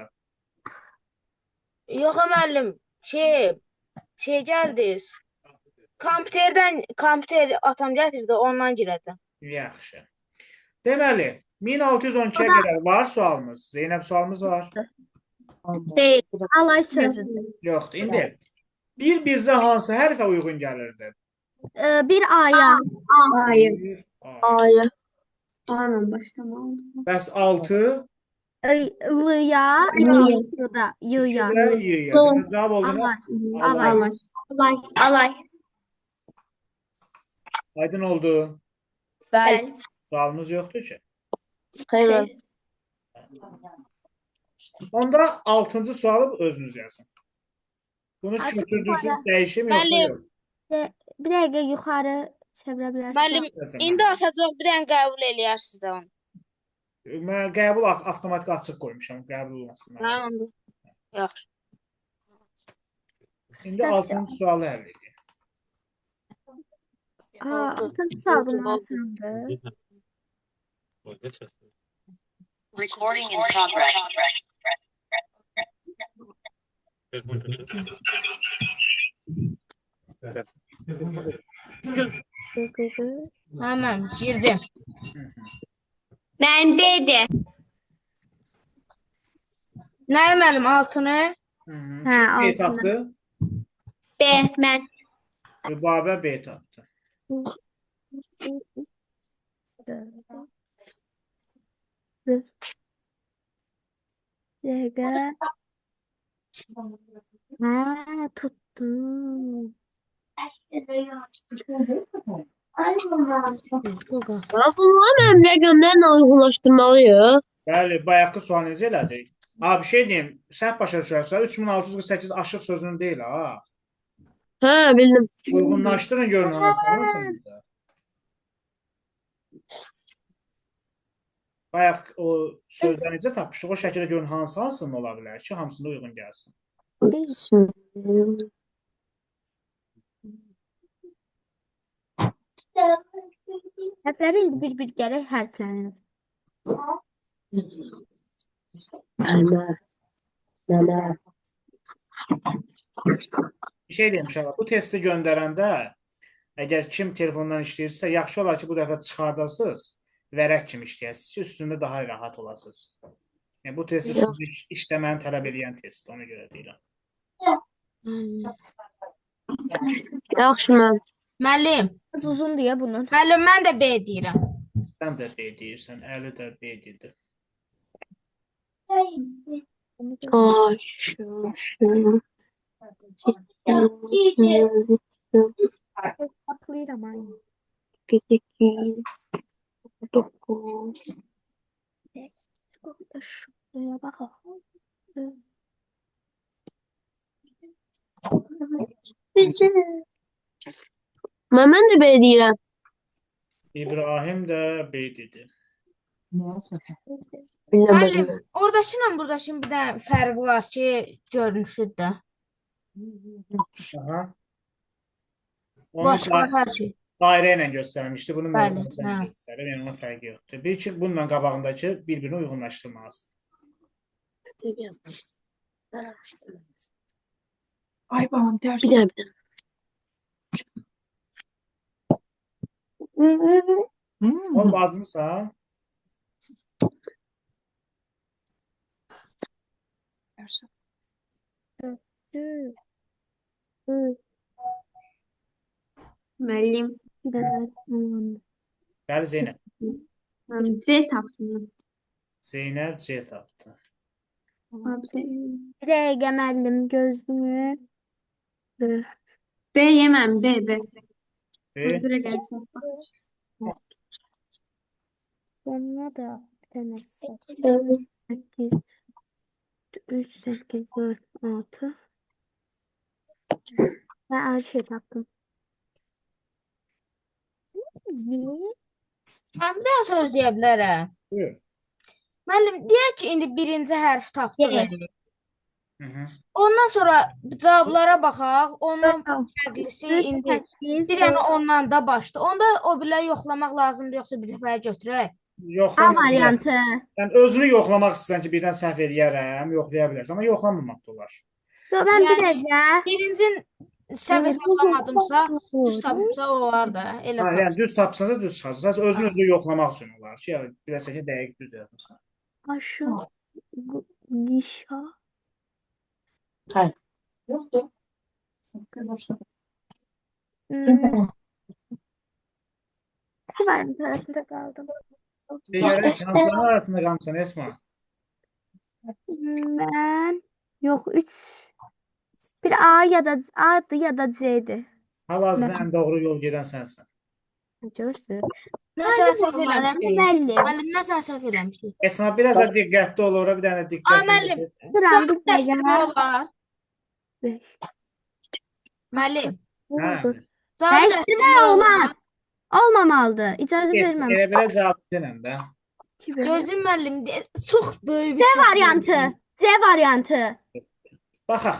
Yox müəllim, şey gəldiniz. Kompüter atam gətirdi, ondan girəcəm. Yaxşı. Deməli, 1612-yə qədər var sualımız. Zeynəb sualımız var. Değil. Alay sözüdür. Yoxdur. İndi bir bizə hansı hərfə uyğun gəlirdi? Bir aya. Hayır. Bir, A. A'ya. A'la başlamalı. Bəs 6 L-ya. Y-da. Y-ya. və Y-yə. Deməli, cavab oldu nə? Alay. Alay. Alay. Alay. Aydın oldu. Bəli. Sualımız yoxdur ki. Xeyr. Onda 6-cı sualı özünüz yazın. Bunu köçürdürsünüz, dəyişim yoxsa Müəllim. yox? Bir dəqiqə yuxarı çevirə bilərsiniz. Müəllim, Yazın. indi atacaq bir dənə qəbul eləyərsiniz də onu. Mən qəbul avtomatik açıq qoymuşam, qəbul olmasın. Hə, onda. Yaxşı. İndi 6-cı sualı həll edin. Altıncı sual bunun asandır. Recording in progress. Həmən, girdim. Ben B'de. Nə müəllim, altını? Kim Hə, B altını. tapdı? B. Ben. Rübabə B tapdı. Dəqiqə. Hə, tutdum. Ya bunları mənim rəqəmlərlə uyğunlaşdırmalıyıq. Bəli, bayaqki sual necə elədik? Ha, bir şey deyim. Səhv başa düşərsən 3648 aşıq sözünün deyil ha. Hə, bildim. Uyğunlaşdırın görün hansını. Bayaq o sözləri necə tapmışıq? O şəkildə görün hansının ola bilər ki, hamısında uyğun gəlsin. Hərfləri indi bir-bir gərək hərflənir. Bir şey deyim uşaqlar, bu testi göndərəndə əgər kim telefondan işləyirsə, yaxşı olar ki, bu dəfə çıxardasınız, vərəq kimi işləyəsiniz ki, üstündə daha rahat olasınız. Yəni, bu test üstündə işləməni tələb edən test, ona görə deyirəm. Yaxşı mən. Müəllim, Uzundur ya bunun. müəllim mən də B deyirəm. Sən də B deyirsən, Əli də B dedi. Haqlayıram aynı. 9. Şuraya baxaq. Mən də B deyirəm. İbrahim də B dedi. Müəllim, oradakıyla buradakının bir də fərqi var ki, görünüşüdür də. Aha. Onu Başqa hər şey. dairə ilə göstərmişdi. Bunu Bəli, mən sənə hə. göstərim. Yəni, onun fərqi yoxdur. Bir ki, bununla qabağındakı bir-birini uyğunlaşdırmalısın. Ay babam ters. Bir də. O lazımsa, Müəllim, bəli Zeynəb. mən C tapdım. Zeynəb C tapdı. Bir dəqiqə müəllim gözlüyü. B yeməm, B. B. Durə gəlsin. Sonra da bir dənə 8, 3, 8, 4, 6. Və A şey tapdım. Mən bir daha söz deyə bilərəm. Buyur. Müəllim, deyək ki, indi birinci hərf tapdıq. Hı -hı. Ondan sonra cavablara baxaq. Ondan fərqlisi indi bir dənə ondan da başdı. Onda o birləri yoxlamaq lazımdır, yoxsa bir dəfəyə götürək? A Yoxlamaq variantı. Yəni, özünü yoxlamaq istəsən ki, birdən səhv eləyərəm, yoxlaya bilərsən, amma yoxlamamaq da olar. Mən bir Yəni, dəqiqə. Birincin səhv hesablamadıımsa, düz tapımsa o olar da. Elə Ha, tap. yəni düz tapsansa düz çıxacaq. Sadəcə özünü yoxlamaq üçün olar ki, yəni biləsən ki, dəqiq düz yazmısan. Aşı. Dişa. Yoktu. Bir variantı arasında qaldım. Digər kanalların arasında qalmısan Esma. Mən yox 3 bir A ya da A'dır ya da C'dir. Hal-hazırda ən doğru yol gedən sənsən. Görürsün. Nəsə səhv eləmişik. Müəllim. Müəllim, nəsə səhv eləmişik. Esma biraz da diqqətli ol, ora bir dənə Ay, diqqətli. müəllim. Duran bir Dəstəmə dəqiqə. olar. Beş. Müəllim, Hə. cavab Dəstəmə olmaz. Olmamalıdır. İcazə Yes, verməm. elə belə cavab denən də. gözlüm müəllim, çox böyük bir C səhv variantı. elədim. C variantı. Baxaq.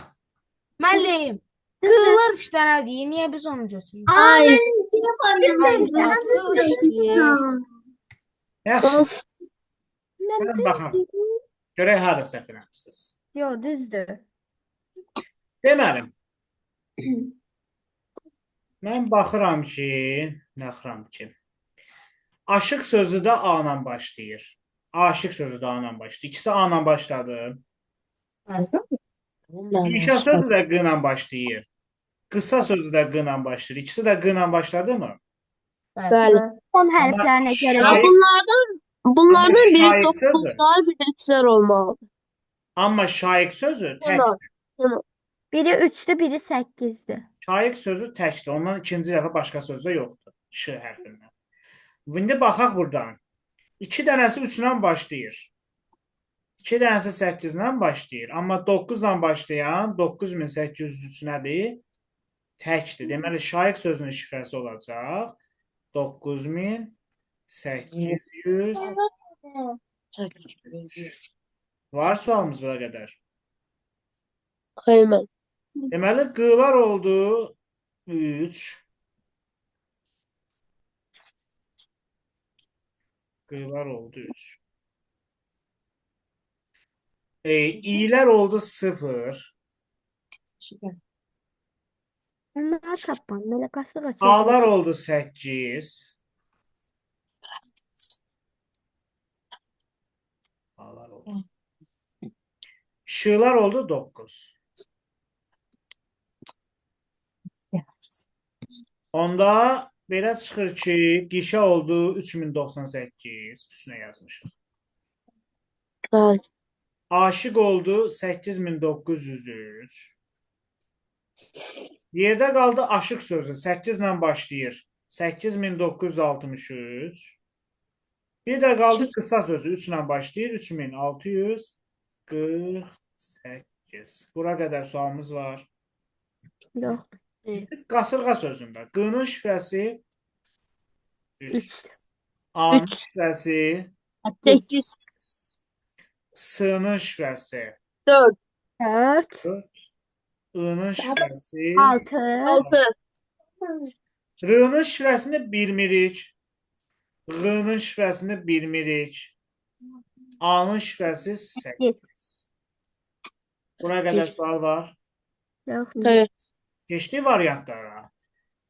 Müəllim, qığlar 3 dənədir. Niyə biz onu götürürük? Ay. Yaxşı, gəlin baxaq. Görək harda səhv eləmisiniz. Yox, düzdür. Deməli, mən baxıram ki, aşıq sözü də A ilə başlayır. Aşıq sözü də A ilə başlayır. İkisi A ilə başladı. İnşa sözü də Q ilə başlayır. Qısa sözü də Q ilə başlayır. İkisi də Q ilə başladı mı? Bəli. Son Amma hərflərinə görə Və şaiq, bunlardan biri şaiq sözü, 9'lar, biri 3'ler olmalıdır. amma şaiq sözü Tamam. təkdir. Tamam. biri 3-dür, biri 8-dir. Şaiq sözü təkdir. Ondan ikinci dəfə başqa sözdə yoxdur. Ş hərfindən. İndi baxaq buradan. 2 dənəsi 3-lə başlayır. 2 dənəsi 8-lə başlayır. Amma 9-la başlayan 9803 nədir? Təkdir. Deməli, şaiq sözünün şifrəsi olacaq 9800. Var sualımız bura qədər. Xeyr mən. Deməli, q'lar oldu 3. Q'lar oldu 3. İ'lər oldu 0. Onları tapmam, belə qasıq açır. A'lar oldu 8. A'lar oldu. Ş'lar oldu 9. Onda belə çıxır ki, qişə oldu 3098. Üstünə yazmışıq. Bəli. Aşiq oldu 8903. Yerdə qaldı aşıq sözü. 8 ilə başlayır. 8963. Bir də qaldı qısa sözü. 3 ilə başlayır. 3648. Bura qədər sualımız var. Yox, Qasırğa sözündə. Q'nın şifrəsi 3. 3. A'nın Üç. şifrəsi 8, S'nın şifrəsi 4, 4, 4. I'nın şifrəsi 6, 6, R'nın şifrəsini bilmirik. G'nın şifrəsini bilmirik. A'nın şifrəsi 8. Buna qədər sual var. yox, xeyr. Keçdik variantlara.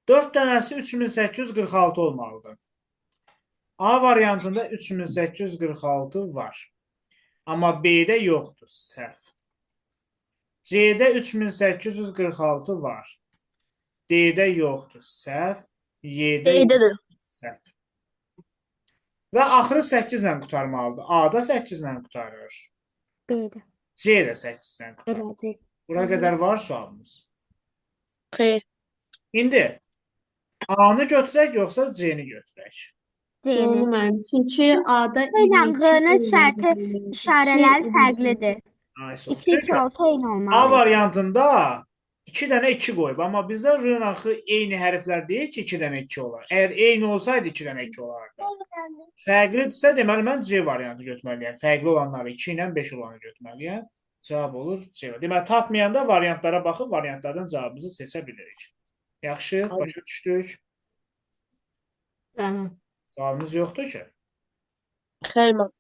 4 dənəsi 3846 olmalıdır. A variantında 3846 var. Amma B'də yoxdur. Səhv. C'də 3846 var. D'də yoxdur. Səhv. Y'də D'də də. səhv. Və axırı 8 ilə qurtarmalıdır. A'da 8 ilə qurtarır. B-dir. C'də 8 ilə qurtarır. Elədir. Bura qədər var sualımız. Xeyr. İndi A'nı götürək yoxsa C'ni götürək? Doğru C-dir. müəllim. Çünki A-da Ilə 22 G-nin şərti, olmalıdır. işarələr C fərqlidir. Ay, sağ ol. 2, 2, 6 eyni A olmalı. variantında 2 dənə 2 qoyub, amma bizdə R-ın axı eyni hərflər deyil ki, 2 dənə 2 olar. Əgər eyni olsaydı 2 dənə 2 olardı. Fərqlidirsə, deməli mən C variantı götürməliyəm. Fərqli olanları 2 ilə 5 olanı götürməliyəm. Cavab olur C. Deməli, tapmayanda variantlara baxıb, variantlardan cavabımızı seçə bilirik. Yaxşı, başa düşdük. Tamam. Sualımız yoxdur ki. Xeyr mən.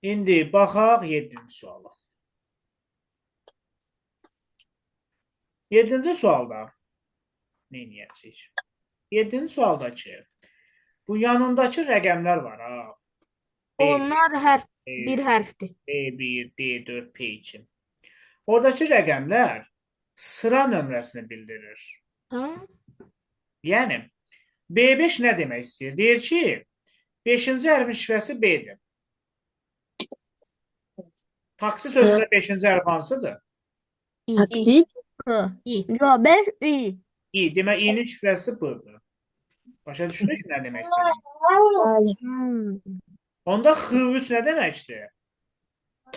İndi baxaq 7-ci suala. 7-ci sualda nə edəcəyik? 7-ci sualda ki, bu yanındakı rəqəmlər var ha. Onlar bir hərfdir. B1, D4, P2. Oradakı rəqəmlər sıra nömrəsini bildirir. Hə? Yəni B5 nə demək istəyir? Deyir ki, 5-ci hərfin şifrəsi B-dir. Taksi sözündə 5-ci hərf hansıdır? Taksi. Yo, 5, I. İ. Demək İ'nin şifrəsi B-dir. Başa düşdünüz nə demək istəyir? Bəli. Onda X3 nə deməkdir?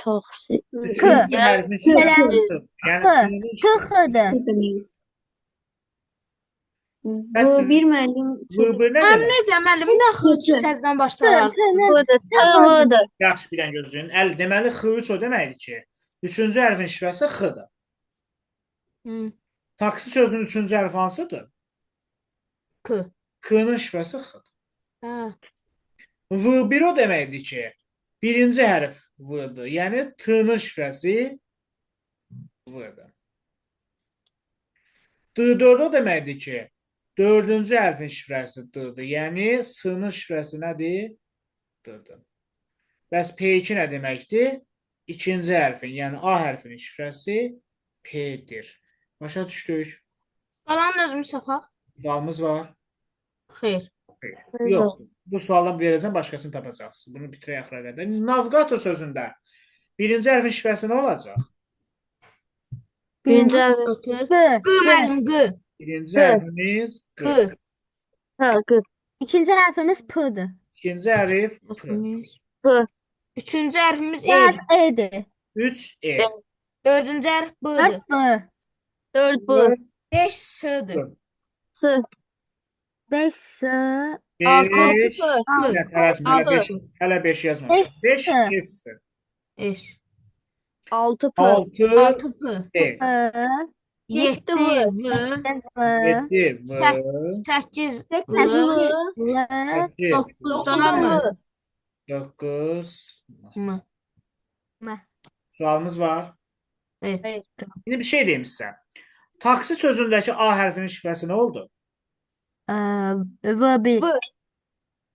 Taksi. Üçüncü hərfin şifrəsi X. Yəni T'nin şifrəsi. T-xıdır. Bu bir müəllim V1 nə Həm demək? necə müəllim, bir daha xıç təzədən başlayar. Budur. Tamamdır. Yaxşı, bir dənə gözləyin. Deməli X3 o deməkdir ki, üçüncü hərfin şifrəsi X-dır. Hı. Taksi sözünün üçüncü hərfi hansıdır? K. K-nın şifrəsi X-dır. Hə. V1 o deməkdir ki, birinci hərf V-dır. Yəni T-nın şifrəsi V-dır. D4 o deməkdir ki, dördüncü hərfin şifrəsi D-dır. Yəni S-nın şifrəsi nədir? D-dır. Bəs P2 nə deməkdir? İkinci hərfin, yəni A hərfinin şifrəsi P-dir. Başa düşdük. Qalan özümüz tapaq. Sualımız var. Xeyr. Yox. Bu sualdan verəcəm, başqasını tapacaqsınız. Bunu bitirək axıra qədər. Navigator sözündə birinci hərfin şifrəsi nə olacaq? Birinci hərf. Götür. G. Q müəllim, Q. Birinci G. hərfimiz Q. Q. Ha, G. İkinci hərfimiz P-dır. İkinci hərf P. P. Üçüncü hərfimiz Bu E. hərf E-dir. 3 E. Dördüncü hərf B-dir. Hərf B. 4 B. 5 S-dir. S. 5 S. 6 5. P. Nə tələsmə, hələ 5 yazmamışam. 5 S. S-dir. S. 6 P. 6 6 P. E. P. 7 7 V. V. 7 V. 8 L. L. 9 daha mı? 9. Mı? Sualımız var. Evet. İndi bir şey deyim sizə. Taksi sözündəki A hərfinin şifrəsi nə oldu? V1. V.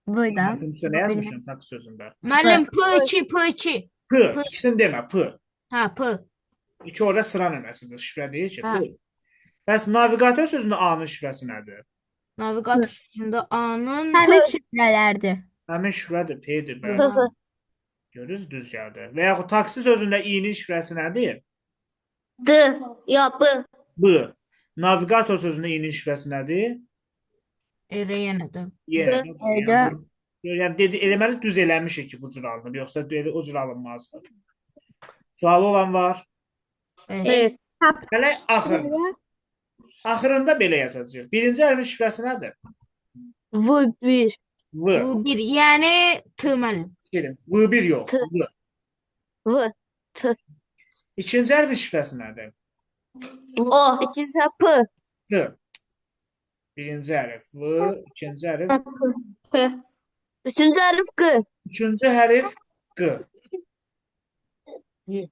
V-da. Hərfin üstə nə yazmışam taksi sözündə? Müəllim P2, P2. P. İkisini demə, P. Ha, P. İki orada sıra nömrəsidir. Şifrə deyil ki. Hə. P. Bəs navigator sözündə A-nın şifrəsi nədir? Navigator sözündə A-nın Həmin şifrələrdir. Həmin şifrədir, P-dir. Bəli. Hı. Görürsünüz, düz gəldi. Və yaxud taksi sözündə I-nin şifrəsi nədir? D. Ya B. B. Navigator sözündə I-nin şifrəsi nədir? elə yenədir. Yenə. D. Yəni dedi, eləməli düz eləmişik ki, bu cür alınıb, yoxsa o cür alınmazdı. Sualı olan var. Evet. Hələ axırında belə yazacağıq. Birinci hərfin şifrəsi nədir? V1. V. Bu bir, yəni T müəllim. Gelin. V1 yox. V. V. İkinci hərfin şifrəsi nədir? O. İkinci hərf P. T. Birinci hərf V, ikinci hərf, P. Üçüncü hərf G. üçüncü hərf Q.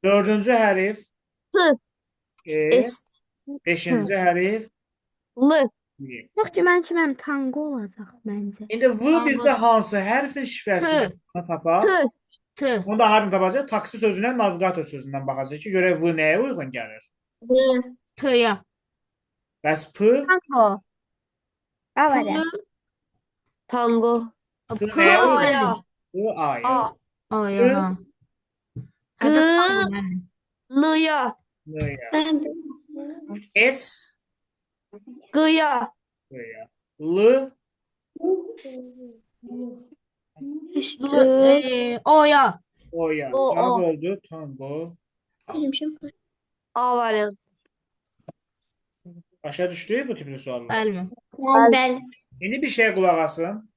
Dördüncü hərf S. E, S. beşinci hərf L. Y. Yox ki, mənim tango olacaq məncə. İndi V bizə hansı hərfin şifrəsini tapaq? T. T. Onu da hardan tapacaq? Taksi sözündən, navigator sözündən baxacaq ki, görək V nəyə uyğun gəlir. T-ya. Bəs P Tango. Avara. Tango. P P. nəyə uyğun? Aya. P A-ya. Aya. Hətta G. tango müəllim. N-ya. N-ya. S G-ya. G-ya. L Oya. O-ya. O, Cavab o. oldu. Tango. A variant. Başa düşdük bu tipli suallar. Bəli. Bəli. İndi bir şey qulaq asın.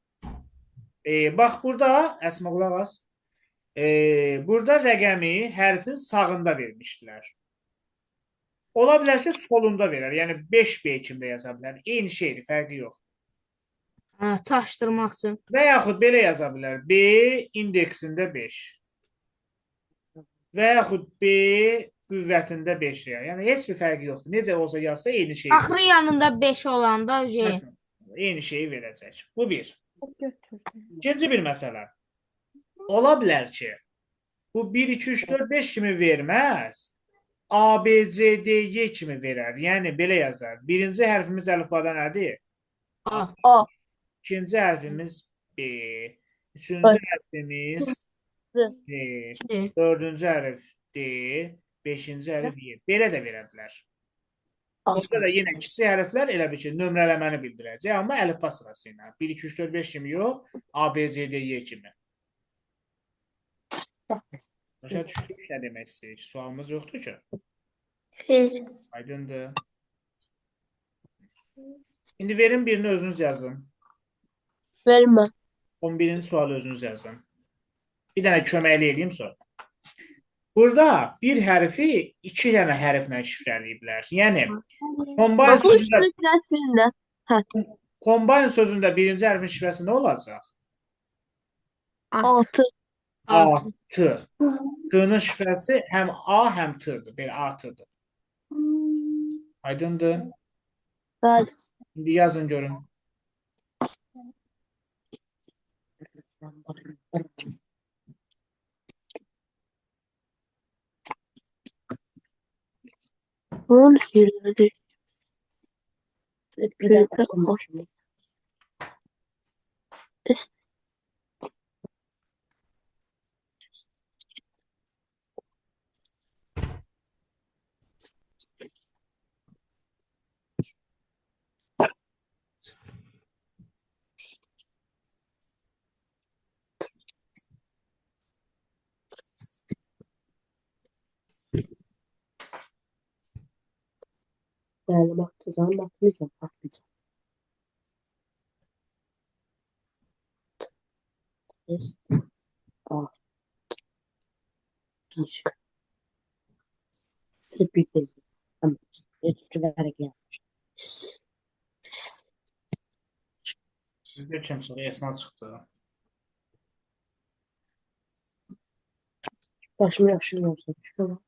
Bax burada, Əsmə qulaq as. Burada rəqəmi hərfin sağında vermişdilər. Ola bilər ki, solunda verər. Yəni 5B kimdə yaza bilər. Eyni şeydir, fərqi yox. Hə, çaşdırmaq üçün. Və yaxud belə yaza bilər. B indeksində 5. Və yaxud B qüvvətində 5 deyər. Yəni heç bir fərqi yoxdur. Necə olsa yazsa eyni şey. Axırı yanında 5 olanda J. Eyni şeyi verəcək. Bu bir. İkinci bir məsələ. Ola bilər ki, bu 1, 2, 3, 4, 5 kimi verməz. A, B, C, D, Y kimi verər. Yəni belə yazar. Birinci hərfimiz əlifbada nədir? A. A. İkinci hərfimiz B. Üçüncü hərfimiz D. D. Dördüncü hərf D. Beşinci hərf Y. Belə də verə bilər. Burada da yenə kiçik hərflər elə bir ki, nömrələməni bildirəcək, amma əlifba sırası ilə. 1, 2, 3, 4, 5 kimi yox, A, B, C, D, Y kimi. Başa düşdük, nə demək istəyirik? Sualımız yoxdur ki. Xeyr. Aydındır. İndi verin birini özünüz yazın. Vermə. 11-ci sualı özünüz yazın. Bir dənə köməkli edeyim sonra. Burada bir hərfi 2 dənə hərflə şifrələyiblər. Yəni, combine sözündə birinci hərfin şifrəsi nə olacaq? 6. A-T. T-nın şifrəsi həm A, həm T-dır. Belə A-T-dır. Aydındır. Bəli. İndi yazın görün. Bunun şirkəti. Bir dakika şimdi. Məlumatı zaman bakmayacağım. Test. A. Bir. Bir de. Tamam. Yetkilerek yazmış. Sizdə kim çıxdı? Esma çıxdı. Başımı yaşım olsun. Şuna.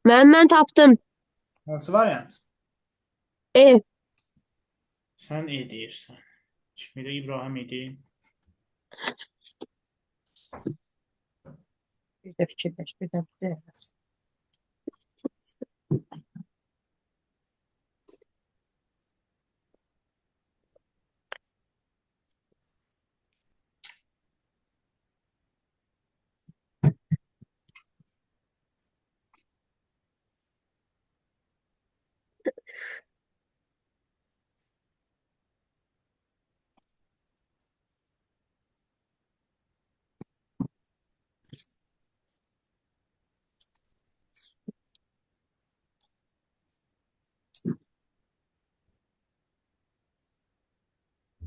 Ben tapdım. Hansı variant? E. Sən E deyirsən. Şimdi İbrahim idi. Bir de fikirləş, bir də yaz.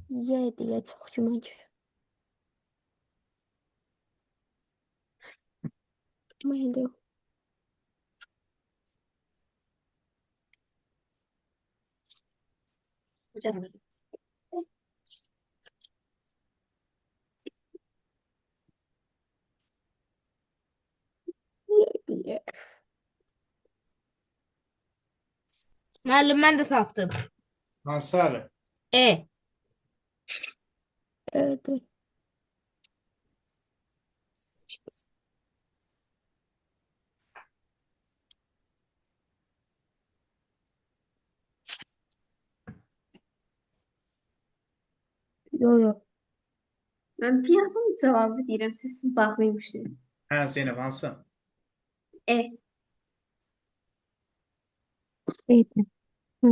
Y deyə çox güman ki. Amma indi yox. Y. Müəllim, mən də tapdım. Hansı Ali? E. Evet. Yo yo. Mən piyadın cavabı deyirəm, səsin bağlıymışsın. Hə, Zeynəb, hansı? E. Eydi. Hı.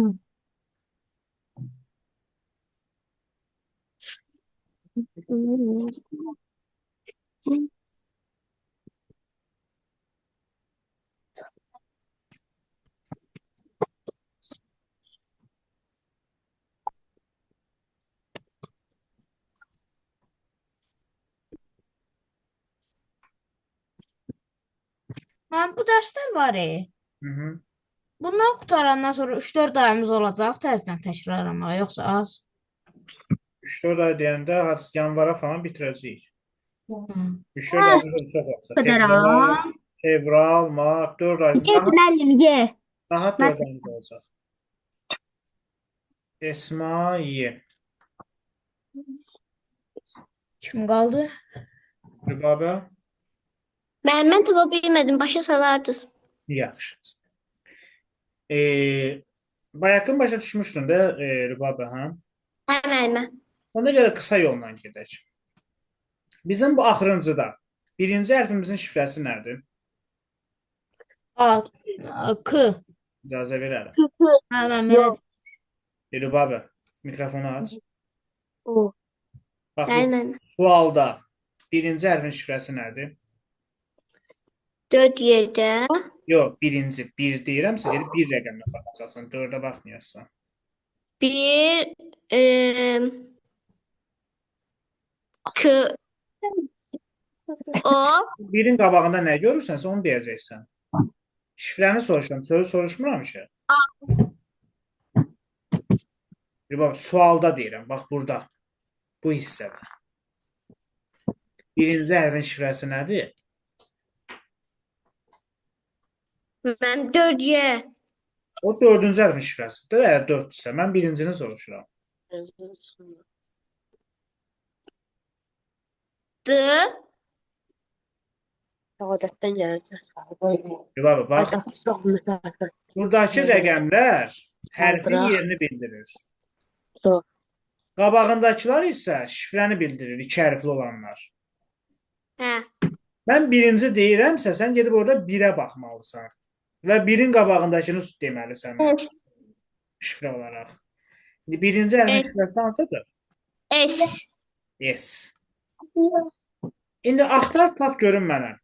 Mən bu dərslər var. Hı-hı. Bundan qutarandan sonra 3-4 ayımız olacaq təzədən təkrarlamağa, yoxsa az? 3-4 ay deyəndə yanvara falan bitirəcəyik. Hı. 3-4 ay çox olacaq. Qədər Fevral, ha. fevral, mart, 4 ay. Ye müəllim, ye. Rahat 4 ayımız olacaq. Esma Y. Kim qaldı? Rübabə? Ben tapa bilmedim. Başa salardınız. Yaxşı. Bayaqın başa düşmüşdün də Rübabə, hə? Hemen. Ona görə qısa yolla gedək. Bizim bu axırıncıda birinci hərfimizin şifrəsi nədir? A. K. İcazə verərəm. Hə, mən Yok. Rübabə, mikrofonu aç. O. Bax, bu Aynen. sualda birinci hərfin şifrəsi nədir? 4 7. Yox, birinci. Bir deyirəmsə, gedib bir rəqəmlə baxacaqsan. 4-ə baxmayacaqsan. 1 K O. Birin qabağında nə görürsənsə onu deyəcəksən. Şifrəni soruşuram, sözü soruşmuram ki. Bax, sualda deyirəm, bax burada. Bu hissədə. Birinci hərfin şifrəsi nədir? Mən 4Y. O dördüncü hərfin şifrəsidir. Əgər 4-dürsə, mən birincini soruşuram. D. Adətdən gəlir. Bax, Çox mütəxəssис. buradakı rəqəmlər hərfin Qaldırax. yerini bildirir. Çox. Qabağındakılar isə şifrəni bildirir, iki hərfli olanlar. Hə. Mən birinci deyirəmsə, sən gedib orada birə baxmalısan. Və birin qabağındakını deməlisən şifrə olaraq. İndi birinci hərfin şifrəsi hansıdır? S. Yes. İndi axtar, tap görün mənə.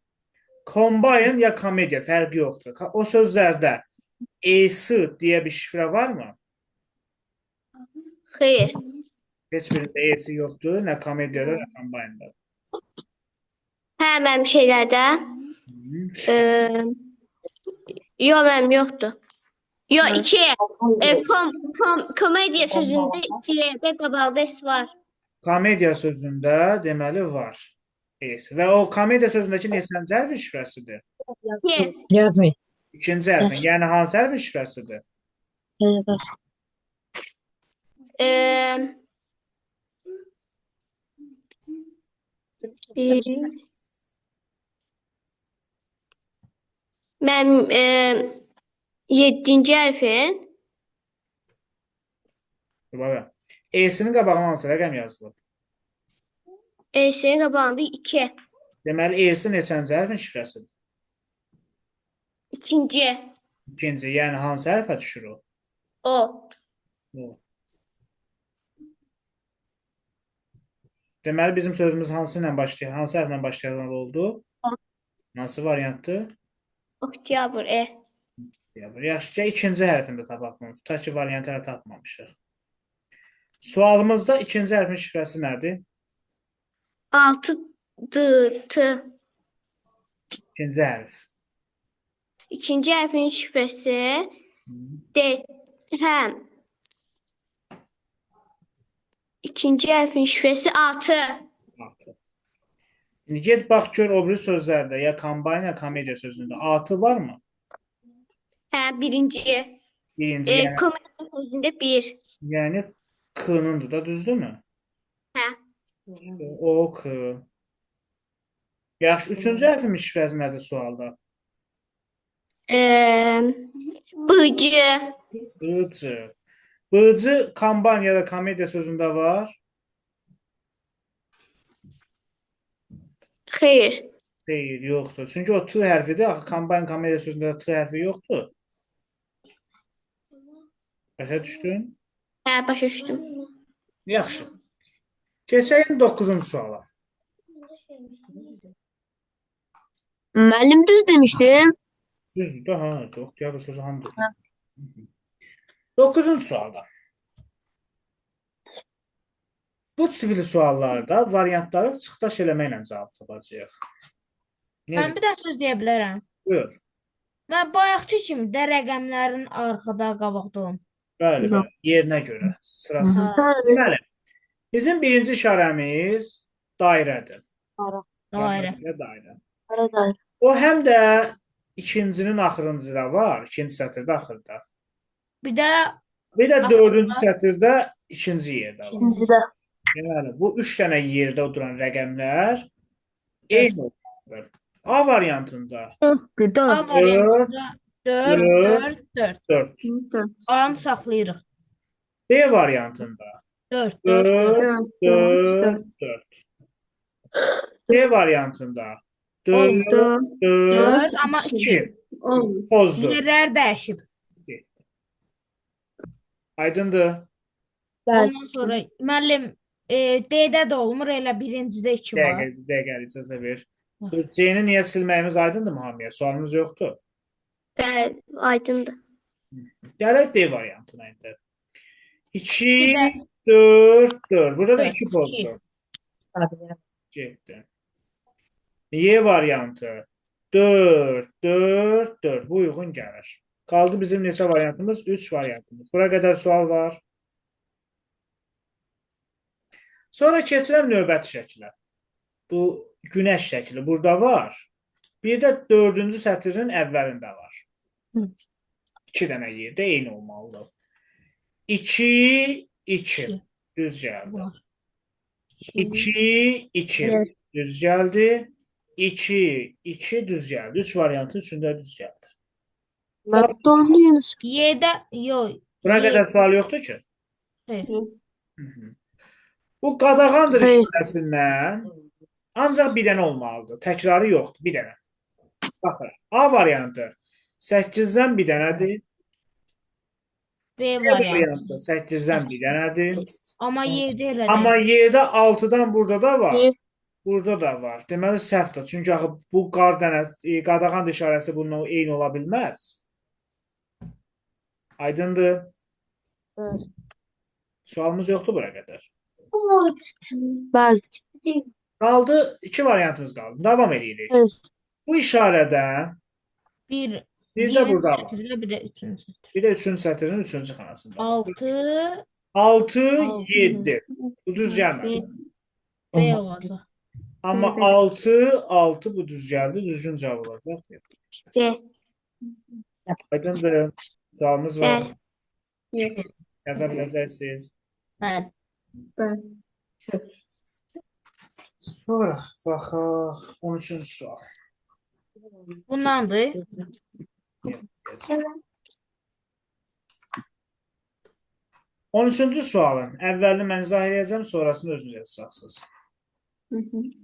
Combine ya komediya fərqi yoxdur. O sözlərdə S deyə bir şifrə varmı? Xeyr. Heç birində S yoxdur, nə komediyada, nə combine-da. Hə, mənim şeylərdə. Yox, mənim yoxdur. Yox, 2. Komediya sözündə 2-də qabaqda S var. Komediya sözündə deməli var. S. Və o komediya sözündəki neçənci hərfin şifrəsidir? 2. Yazmayın. İkinci hərfin, yəni hansı hərfin şifrəsidir? Mənim 7-ci hərfin Bax. S-nin qabağına hansı rəqəm yazılıb? S-nin qabağında 2. Deməli, S neçənci hərfin şifrəsidir? 2-ci. İkinci, yəni hansı hərfə düşür o? O. O. Deməli, bizim sözümüz hansı ilə başlayır? Hansı hərflə başlayan oldu? Hansı variantdır? Oktyabr. Yaxşıca ikinci hərfində tapaq bunu. Tutaq ki, variantları tapmamışıq. Sualımızda ikinci hərfin şifrəsi nədir? 6 T. İkinci hərf. İkinci hərfin şifrəsi D. Hə. İkinci hərfin şifrəsi 6. Altı. İndi get bax gör o biri sözlərdə ya combine ya komediya sözündə 6 varmı? Hə, birinci. Birinci, yəni, Komediya sözündə 1. yəni K-nındır da, düzdürmü? Hə. O, K. Yaxşı, üçüncü hərfin şifrəsi nədir sualda? B-C. B-C. B-C combine ya da komediya sözündə var. Xeyr. Xeyr, yoxdur. Çünki o T hərfidir. Axı combine komediya sözündə T hərfi yoxdur. Başa düşdün? Hə, başa düşdüm. Yaxşı. Keçək 9-cu suala. Müəllim düz demişdim. Düzdür da, ha, oktyabr sözü hamıdır. 9-cu sualda. Bu tipli suallarda variantları çıxdaş eləməklə cavab tapacağıq. Mən bir də söz deyə bilərəm. Buyur. Mən bayaqçı kimi də rəqəmlərin arxada, qabaqda olum. Bəli, bəli. Yerinə görə, sırası. Deməli, bizim birinci işarəmiz dairədir. Dairə. Dairə. O həm də ikincinin axırıncıda var, ikinci sətirdə axırda. Bir də Bir də dördüncü sətirdə ikinci yerdə var. İkincidə. Deməli, bu 3 dənə yerdə duran rəqəmlər eyni olmalıdır. A variantında 4. A variantında 4, 4, 4. 4, Aranı saxlayırıq. B variantında 4, 4, 4, 4, 4. C variantında 4, 4, 4, amma 2. 2. Olmuş. Pozdur. Yerlər dəyişib. Aydındır. Ondan sonra müəllim D-də də olmur, elə birincidə 2 var. Dəqiqə, icazə ver. C-ni niyə silməyimiz aydındır mı hamıya? Sualımız yoxdur. Bəli, aydındır. Gələk D variantına indi. 2, 4, 4. Burada da 2 pozdur. Getdi. Y variantı 4, 4, 4. Bu uyğun gəlir. Qaldı bizim neçə variantımız? 3 variantımız. Bura qədər sual var. Sonra keçirəm növbəti şəklə. Bu günəş şəkli burada var. Bir də 4-cü sətrin əvvəlində var. 2 dənə yerdə eyni olmalıdır. 2, 2. Düz gəldi. 2, 2. Düz gəldi. 2, 2 düz gəldi. 3 variantın üçündə düz gəldi. Mən də onu yenə Y'də yox. Buna qədər sual yoxdur ki. Xeyr. Bu qadağandır Xeyr. işləsindən ancaq bir dənə olmalıdır. Təkrarı yoxdur. Bir dənə. Baxın. A variantı 8-dən bir dənədir. B B variantı. variantı 8-dən bir dənədir. Amma Y'də elə Amma deyil. Y'də 6-dan burada da var. B. Burada da var. Deməli səhvdir. Çünki axı bu qadağan işarəsi bununla eyni ola bilməz. Aydındır? Evet. Sualımız yoxdur bura qədər. bəli. Qaldı 2 variantımız qaldı. Davam edirik. Evet. Bu işarədə Bir bir də birinci burada var. sətirdə, bir də üçüncü. Bir də 3-cü sətrin 3-cü xanasında. 6 6, Altı. 7. Bu düz gəlmədi. B olacaq. Amma 6, 6 bu düz gəldi. Düzgün cavab olacaq. B. Aydındır. Sualımız var. Bəli. Yox. Yaza biləcəksiniz. Bəli. Bəli. Sonra baxaq 13-cü sual. Bundandır. Gəlsin. 13-cü sualın əvvəlini mən izah edəcəm, sonrasını özünüz yazacaqsınız.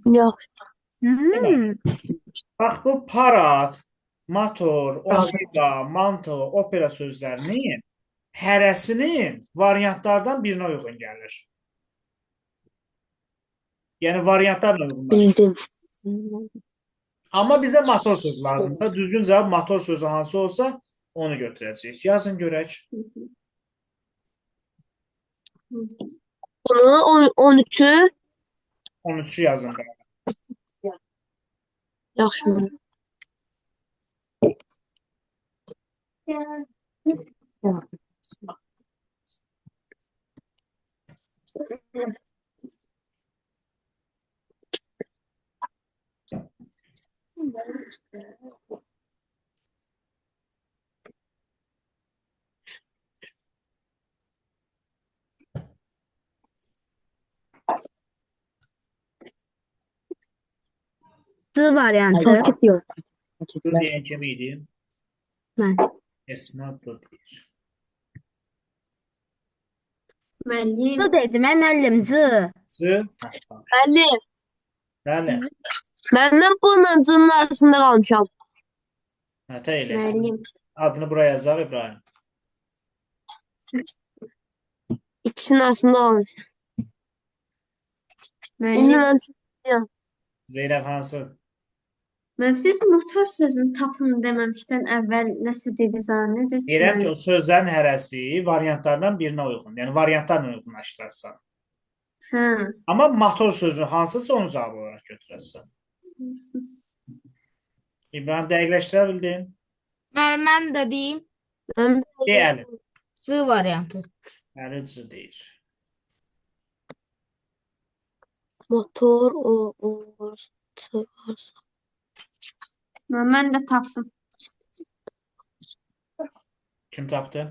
Yox. Bax bu parad, motor, opera, manto, opera sözlərinin hərəsinin variantlardan birinə uyğun gəlir. Yəni variantlarla uyğunlaşır. Bildim. Amma bizə motor sözü lazımdır. Düzgün cavab motor sözü hansı olsa onu götürəcəyik. Yazın görək. Bunu 13'ü 13'ü yazın. yaxşı. D variantı. Takip yok. Bu deyən kim idi? Mən. Esnaf bu deyir. Müəllim. D dedim, müəllim, C. C. Müəllim, Bəli. mən bununla cının arasında qalmışam. Hətə eləsin. Müəllim. Adını buraya yazaq İbrahim. İkisinin arasında qalmışam. İndi Müəllim. mən Zeynəb hansı? Müəllim, siz motor sözünü tapın deməmişdən əvvəl nəsə dediniz ha? Necə? Deyirəm ki, o sözlərin hərəsi variantlardan birinə uyğun. Yəni variantlarla uyğunlaşdırırsan. Hə. Amma motor sözü hansısa onu cavab olaraq götürərsən. İbrahim dəqiqləşdirə bildin? Mən də deyim. mən Deyəlim. C variantı. Əlici deyir. motor o varsa. Mən də tapdım. Kim tapdı?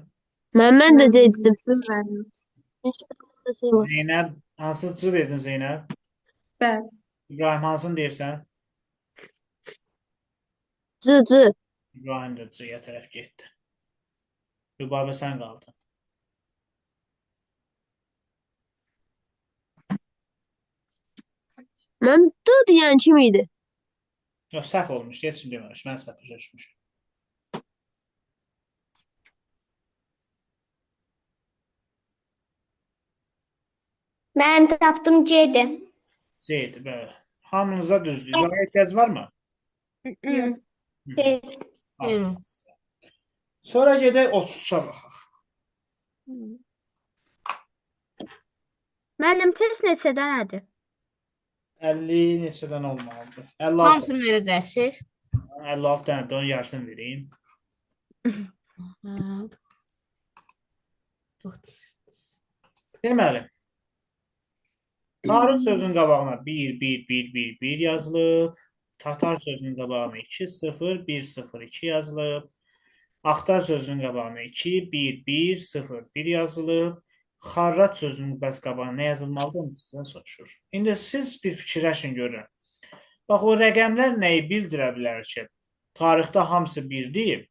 Mən də dedim. Müəllim. Zeynəb. Hansı cı dedin Zeynəb? Bəli. İbrahim hansını deyirsən? Cı. İbrahim də cıya tərəf getdi. Rübabə sən qaldın. Mən D deyən kim idi? Yox, səhv olmuş. Heç kim deməmiş. Mən səhv başa düşmüşdüm. Mən tapdım C'dir. C idi, bəli. Hamınıza düzdür. İzahə ehtiyac varmı? Şey, Aferin. Sonra gedək 33-a baxaq. Müəllim, test neçədənədir? 50 neçədən olmalıdır? 56. Hamısını verəcəksiniz. 56 dənə də onun yarısını vereyim. Deməli, tarix sözünün qabağına 1, 1, 1, 1, 1 yazılıb. Tatar sözünün qabağına 2, 0, 1, 0, 2 yazılıb. Axtar sözünün qabağına 2, 1, 1, 0, 1 yazılıb. Xarrat sözünün bəs qabağına nə yazılmalıdır, onu sizdən soruşur. İndi siz bir fikirləşin görün. Bax, o rəqəmlər nəyi bildirə bilər ki? Tarixdə hamısı 1 deyib,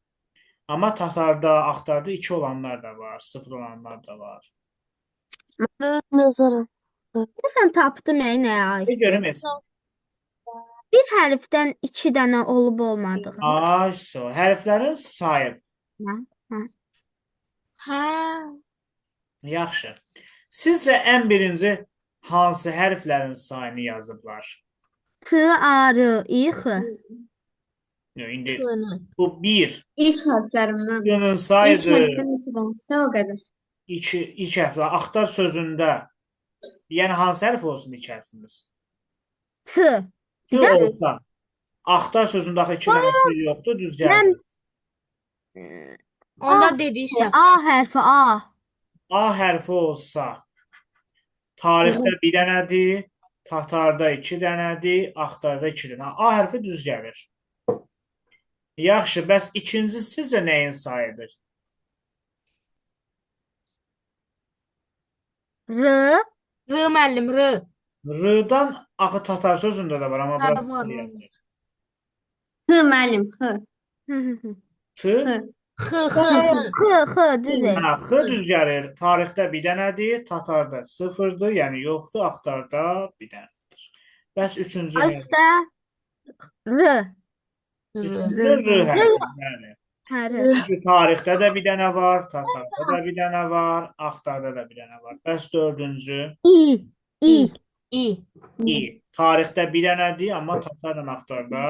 amma Tatarda, Axtarda 2 olanlar da var, 0 olanlar da var. Mən yazarım. Sən tapdın nəyə Bir aiddir? görüm Esma. Bir hərfdən 2 dənə olub olmadığı. Ay, hərflərin sayı. Hə. Yaxşı. Sizcə ən birinci hansı hərflərin sayını yazıblar? P, A, R, İ, X. İndi Tığını. bu 1. İlk hərflərimdən. Bunun İlk sayıdır. hərfdən neçədənsə o qədər. İlk hərflər. Axtar sözündə. Yəni hansı hərf olsun ilk hərfimiz? T. T olsa. Axtar sözündə axı 2 dənə T yoxdur, düz gəlir. Onda dediysən. A hərfi A. A hərfi olsa tarixdə 1 dənədir, Tatarda 2 dənədir, Axtarda 2 dənə. A hərfi düz gəlir. Yaxşı, bəs ikinci sizcə nəyin sayıdır? R. R müəllim, R. R-dan axı Tatar sözündə də var, amma Hə, burası var, sıfır var. yazır. X müəllim, X. T, X. X, düz el. hə, X düz gəlir. Tarixdə 1 dənədir, Tatarda 0-dır, yəni yoxdur, Axtarda 1 dənədir. Bəs üçüncü hərf? Asta. R. Üçüncü R hərfi, yəni. Hə, R. Çünki tarixdə də 1 dənə var, Tatarda da 1 dənə var, Axtarda da 1 dənə var. Bəs dördüncü? İ. İ. İ. İ. Tarixdə 1 dənədir, amma Tatarla Axtarda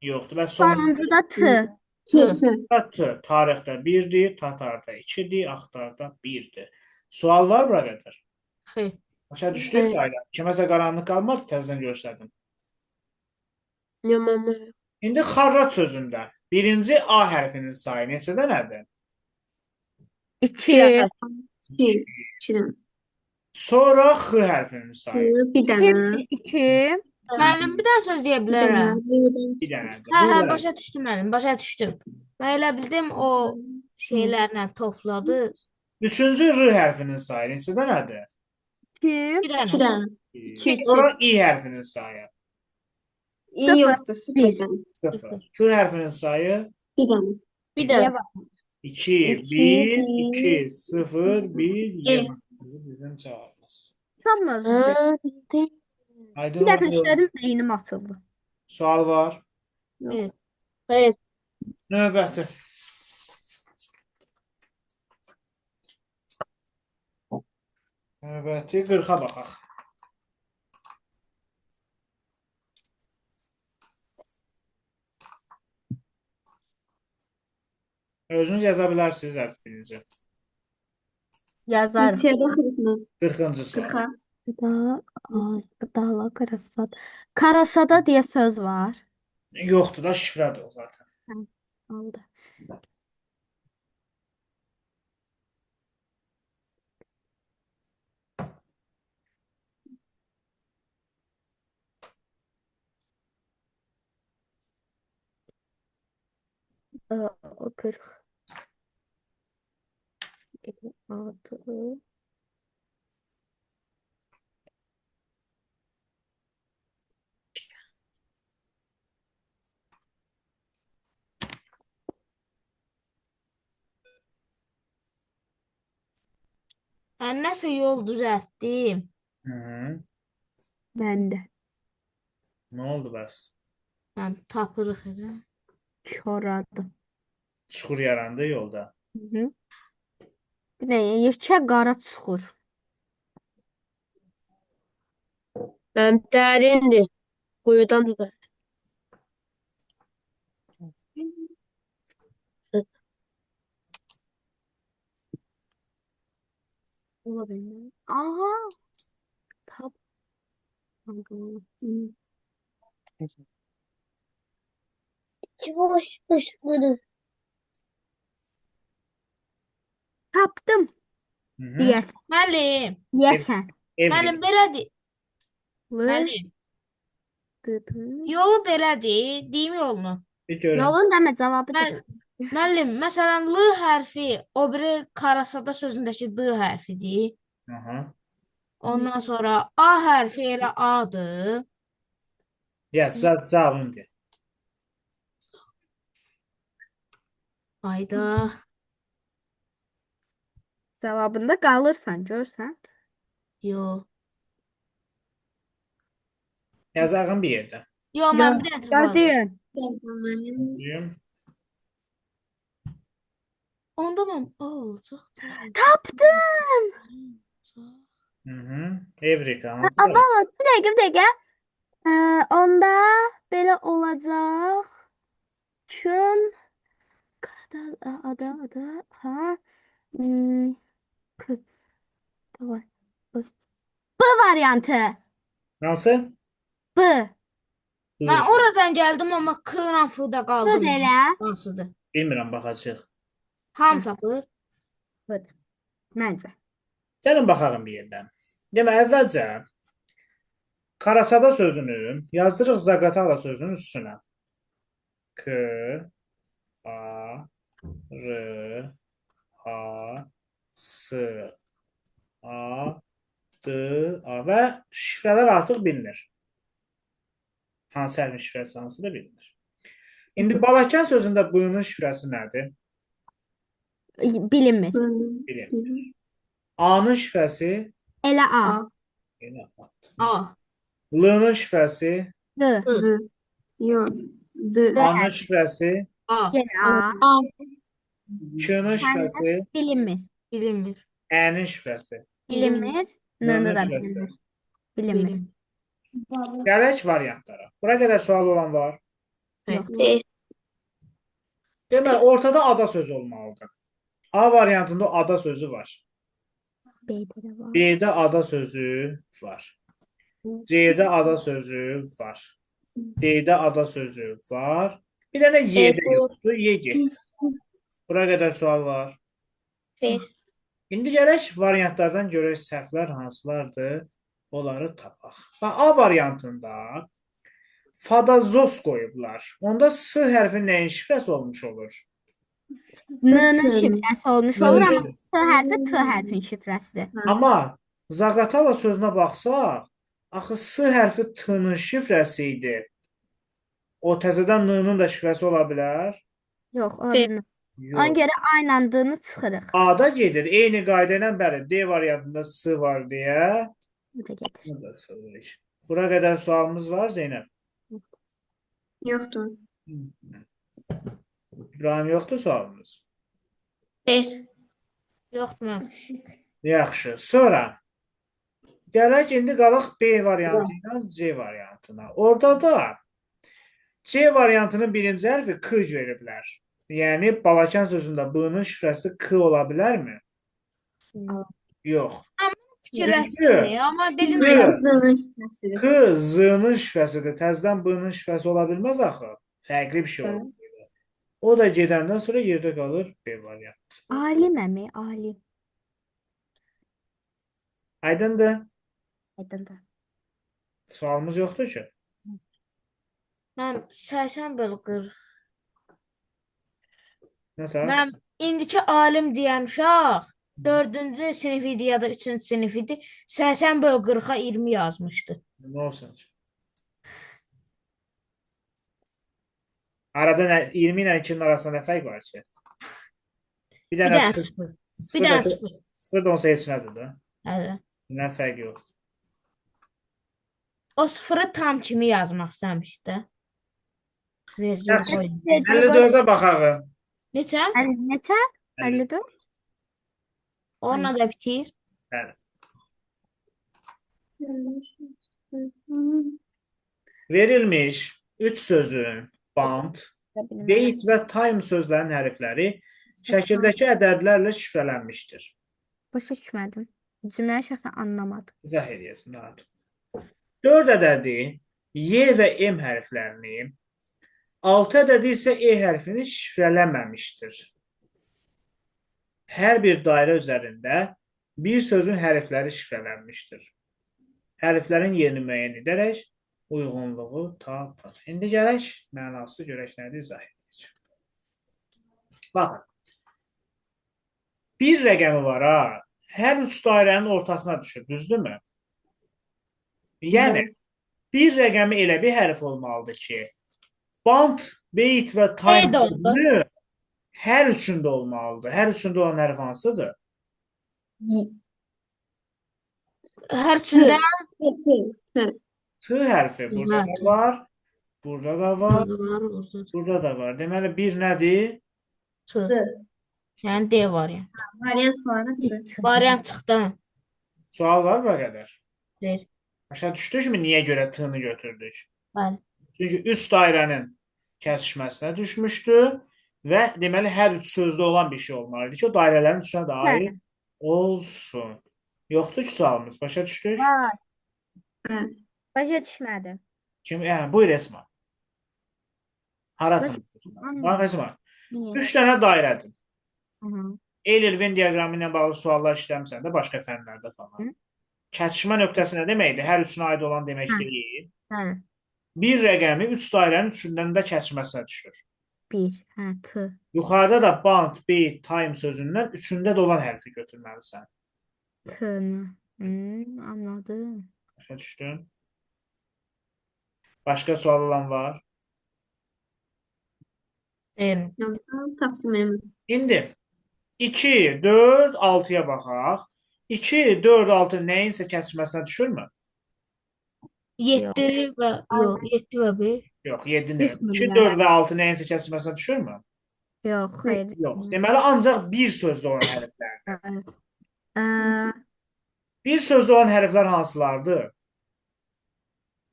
yoxdur. Bəs sonuncu? Sonuncu da T. T. Tarixdə 1-dir, Tatarda 2-dir, Axtarda 1-dir. Sual var bura qədər? Xeyr. Başa düşdük qayda. Kiməsə qaranlıq qalmadı, təzədən göstərdim. Yaman. İndi xarrat sözündə birinci A hərfinin sayı neçə dənədir? 2. 2 dənə. Sonra X hərfinin sayı Bir dənə. 2. Müəllim, bir daha söz deyə Bir bilərəm. dənə. 1 dənədir. Hə, Bu başa düşdüm müəllim, başa düşdüm. Mən elə bildim o şeylərlə topladı. Üçüncü R hərfinin sayı neçə dənədir? 2. Bir 2 dənə. dənə. İki. Sonra İ hərfinin sayı İ yoxdur, 0 dənə. 0. T hərfinin sayı Bir dənə. Bir də 2, İki, 1, bir, 2, 0, 1, Y. Bizim cavabımız. Son mövzudur. Aydın Bir dəfə oldu. işlədim, beynim açıldı. Sual var. Hayır. Növbəti. Növbəti 40-a baxaq. Özünüz yaza bilərsiniz hər birinci. Yazarım. Neçəyə baxırıq? 40-cı sual. 40-a. Gıda, ağız, gıdala, karasat. Karasada diye söz var. Yoxdur da, şifrədir o zaten. Oldu. O 40. 6. Mən nəsə yol düzəltdim. Hı-hı. Ben de. Nə oldu bəs? Mən tapırıq elə. Çoradım. Çuxur yarandı yolda. Hı. Bir de yekə qara çuxur. Ben dərindir. Quyudan da. Ola bilmez. Aha. Tap. Boş boş bunu. Tapdım. Hı -hı. Deyəsən. Müəllim, Deyəsən. müəllim Evrim. belədir. L. Müəllim, D. yolu belədir. Deyim yolunu. Bir görün. Yolun demə cavabı da. Müəllim, məsələn, L hərfi o biri karasada sözündəki D hərfidir. Aha. Ondan sonra A hərfi elə A'dır. Yes, cavabını de. Ayda. Cavabında qalırsan, görsən. Yo. Yazağın bir yerdə. Yo, mən bir dənə var. Gözləyin. Yazıyorum. Onda mən A olacaqdı. Tapdım. Hı -hı. Evrika. Hansı? Aba, bir dəqiqə. Onda belə olacaq. Şun ada ha. Davay. B variantı. Hansı? B. Mən oradan gəldim, amma K ilə F-da B qaldım. belə. Hansıdır? Bilmirəm, baxacaq. Ham tapır. B. Məncə. Gəlin baxalım bir yerdən. Demə, əvvəlcə karasada sözünü yazdırıq Zaqatala sözünün üstünə. K, A, R, A, S, A, D, A və şifrələr artıq bilinir. Hansı hərfin şifrəsi hansı da bilinir. İndi Balakən sözündə B-nın şifrəsi nədir? Bilinmir. Bilinmir. A-nın şifrəsi Elə A. yenə atdım. A. L-nın şifrəsi, D. Yox. D. A-nın şifrəsi, A. Yenə A. K-nın şifrəsi, Bilinmir. Bilinmir. Ə-nin şifrəsi. Bilinmir. N-nın N-nı da şifrəsi. bilinmir. Bilinmir. Gələk variantlara. Bura qədər sual olan var. Değil. Deməli, ortada ada sözü olmalıdır. A variantında ada sözü var. B-də də var. B-də ada sözü var. C-də ada sözü var. D-də ada sözü var. Bir dənə Y-də yoxdur. Y getdi. Bura qədər sual var. Bir. İndi gələk variantlardan görək səhvlər hansılardır. Onları tapaq. Bax, A variantında fadazos qoyublar. Onda S hərfi nəyin şifrəsi olmuş olur? N-nın şifrəsi olmuş olur, amma şifrəsi. T hərfi T hərfin şifrəsidir. Amma Zaqatala sözünə baxsaq, axı S hərfi T-nın şifrəsi idi. O təzədən N-nın da şifrəsi ola bilər? Yox, ola bilmir. Ona Yox. görə aynı andını çıxırıq. A-da gedir. Eyni qayda ilə bəli, D variantında S var deyə. Bu da gedir. Bunu da sığırıq. Bura qədər sualımız var Zeynəb. Yoxdur. İbrahim yoxdur sualımız. Bir. Yoxdur mən. Yaxşı. Sonra gələk indi qalaq B variantı ilə C variantına. Orada da C variantının birinci hərfi K veriblər. Yəni Balakən sözündə B-nın şifrəsi K ola bilərmi? Yox. Fikirləşdim, amma dedim K, Z-nın şifrəsidir. K Z-nın şifrəsidir. Təzədən B-nın şifrəsi ola bilməz axı. Fərqli bir şey olur. O da gedəndən sonra yerdə qalır B variantı. Alim əmi, alim. Aydındır? Aydındır. Sualımız yoxdur ki. mən 80/40. Nəsə? Mən indiki alim deyəm uşaq. 4-cü sinif idi ya da 3-cü sinif idi. 80/40-a 20 yazmışdı. Nə olsun ki? Arada 20 ilə 2-nin arasında nə fərq var ki? Bir dənə dənə sıfır. Bir dənə sıfır. Sıfır da 18 nədir də? Hələ. Nə fərq yoxdur. O sıfırı tam kimi yazmaq istəmişdi. Vergi Yaxşı. qoyun. 54-ə baxaq. Neçə? Neçə? 54? Onunla da bitir. Bəli. Verilmiş 3 sözün band, wait və time sözlərinin hərfləri şəkildəki ədədlərlə şifrələnmişdir. Başa düşmədim. Cümləni şəxsən anlamadım. İzah edəyəsin, rahat. 4 ədədi Y və M hərflərini, 6 ədədi isə E hərfini şifrələməmişdir. Hər bir dairə üzərində bir sözün hərfləri şifrələnmişdir. Hərflərin yerini müəyyən edərək uyğunluğu tapın. İndi gələk mənası görək nədir izah edəcək. Baxın. Bir rəqəmi var ha. Hər üç dairənin ortasına düşür, düzdürmü? Yəni, bir rəqəmi elə bir hərf olmalıdır ki, band, beyt və time də olsun. sözünü hər üçündə olmalıdır. Hər üçündə olan hərf hansıdır? Hər üçündə T hərfi burada da var, burada da var, burada da var. Deməli, bir nədir? yəni D variant. Variant vardır. Variant çıxdı. Sual var bura qədər. Deyir. Başa düşdükmü niyə görə T-ni götürdük? Bəli. Çünki üç dairənin kəsişməsinə düşmüşdü və deməli hər üç sözdə olan bir şey olmalıdır ki, o dairələrin üçünə də aid olsun. Yoxdur ki sualımız. Başa düşdük? Başa düşmədim. Kim? Yəni, buyur Esma. Harasın? Bax Esma. 3 dənə dairədir. Eyler-Venn diaqramı ilə bağlı suallar işləmirsən də başqa fənlərdə falan. Kəsişmə nöqtəsi nə deməkdir? Hər üçünə aid olan demək deyil. Bir rəqəmi 3 dairənin üçündən də kəsişməsinə düşür. 1. T. Yuxarıda da band, beyt, time sözündən üçündə də olan hərfi götürməlisən. T-ni. Anladım. Başa düşdün? Başqa sual olan var? Deyir. Tapdım Emre. İndi 2, 4, 6-ya baxaq. 2, 4, 6 nəyinsə kəsişməsinə düşürmü? 7 və yox, 7 və 1. Yox, 7 nə? Düşmür 2, yəni. 4 və 6 nəyinsə kəsişməsinə düşürmü? Yox, xeyr. Yox. Deməli, ancaq bir sözdə olan hərflər. Bir sözdə olan hərflər hansılardır?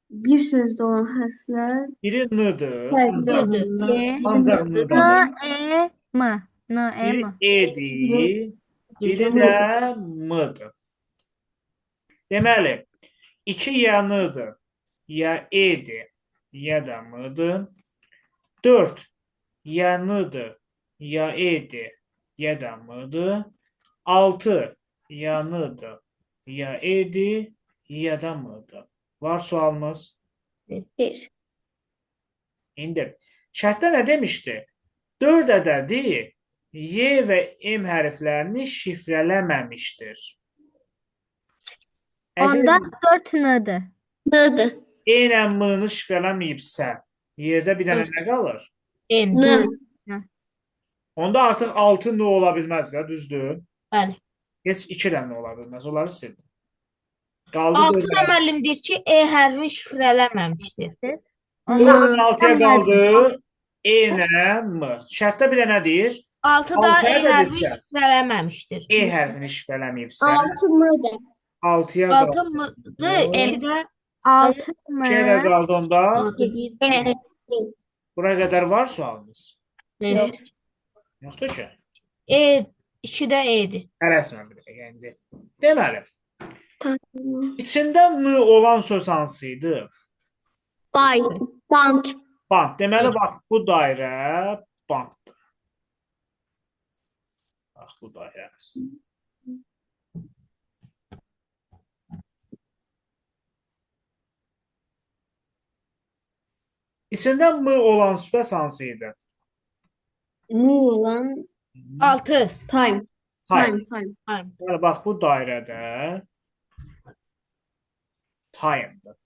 Bir sözde olan harfler. Biri n-dır. N, Ancaq n-dır. E, M. N, E, Biri M. e-dir. Biri də m-dır. Deməli, 2 ya n-dır, ya e-dir, ya da m-dır. 4 ya n-dır, ya e-dir, ya da m-dır. 6 ya n-dır, ya e-dir, ya da m-dır. Var sualımız? 1. İndi şərtdə nə demişdi? 4 ədədi Y və M hərflərini şifrələməmişdir. Onda 4 N'dir. N'dir. E ilə M-ni şifrələməyibsə, yerdə bir dənə nə qalır? N. N. Onda artıq 6 N ola bilməz də, düzdür? Bəli. Heç 2 də N ola bilməz. Onları sildim. Qaldı 6 4 da müəllim deyir ki, E hərfi şifrələnməmişdir. 4-ün 6-ya qaldı E ilə M. Şərtdə bir də nə deyir? 6 da Altıya E da hərfi desək. şifrələnməmişdir. E hərfini şifrələməyibsə, 6 M'dir. 6-ya 6 qaldı. mıdır? 2 də 6 2 ilə M. qaldı onda. Evet. Bura qədər var sualımız. Yox. Yoxdur ki. E 2 də E'dir. Tələsmə bir dəqiqə indi. Deməli, Tamam. içində N olan söz hansıydı? Bay. Bant. Band. Deməli, bax, bu dairə banddır. Bax, bu dairəmiz. İçində M olan sübəs hansıydı? Mu olan 6. time. Time. Time. Yəni, bax, bu dairədə time'dır.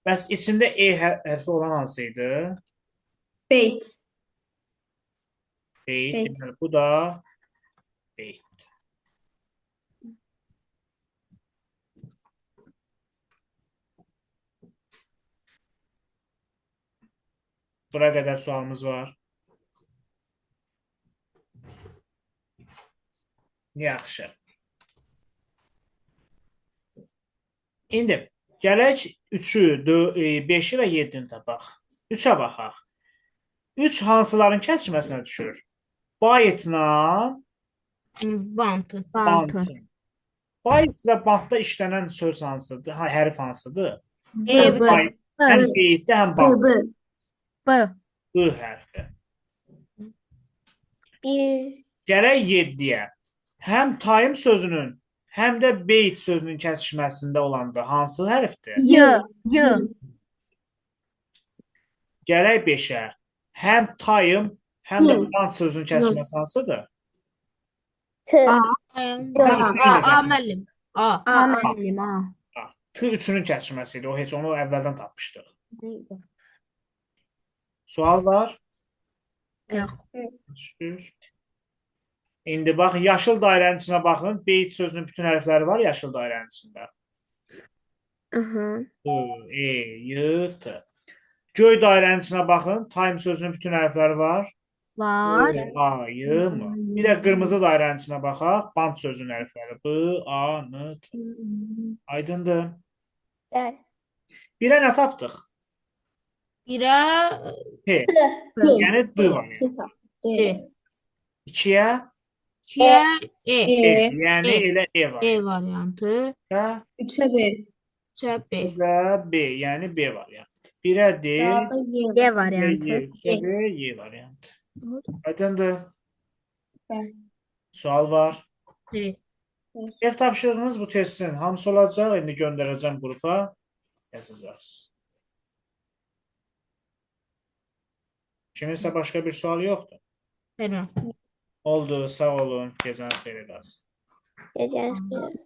Bəs içində E hərfi olan hansıydı? Bait. Beyt. Beyt. Deməli, bu da beyt. Bura qədər sualımız var. Yaxşı. İndi gələk 3-ü, 5-i və 7-ni tapaq. 3-ə baxaq. 3 hansıların kəsişməsinə düşür? Byte-la Bantı. bantın. Byte və bantda işlənən söz hansıdır? Hərf hansıdır? E, B. Byte. Həm beytdə, həm bant. B. B. B hərfi. Bir. Gərək 7-yə. Həm time sözünün, həm də beyt sözünün kəsişməsində olanda hansı hərfdir? Y. Y. Gərək 5-ə. Həm time, həm də bant sözünün kəsişməsi hansıdır? T. A. A müəllim. A. A müəllim, A. T üçünün kəsişməsi idi. O heç onu əvvəldən tapmışdıq. Sual var? Yox. Düşdür. İndi bax, yaşıl dairənin içinə baxın. Beyt sözünün bütün hərfləri var yaşıl dairənin içində. I, E, Y, T. Göy dairənin içinə baxın. Time sözünün bütün hərfləri var. Var. A, Y, M. Bir də qırmızı dairənin içinə baxaq. Bant sözünün hərfləri. B, A, N, T. Aydındır. Bəli. Birə nə tapdıq? Birə P. T. Yəni D var. D. 2-yə İkiyə E. E. Yəni E. elə E var. E variantı. Və Üçə B. Üçə B. və B. Yəni B variantı. Birə D. Y variantı. Y variantı. Aydındır. Bəli. Sual var. D. Ev tapşırdığınız bu testin hamısı olacaq. İndi göndərəcəm qrupa. Yazacaqsınız. Kiminsə başqa bir sual yoxdur. Helal. Oldu. Sağ olun. Gecəniz xeyir olsun. Gecəniz xeyir.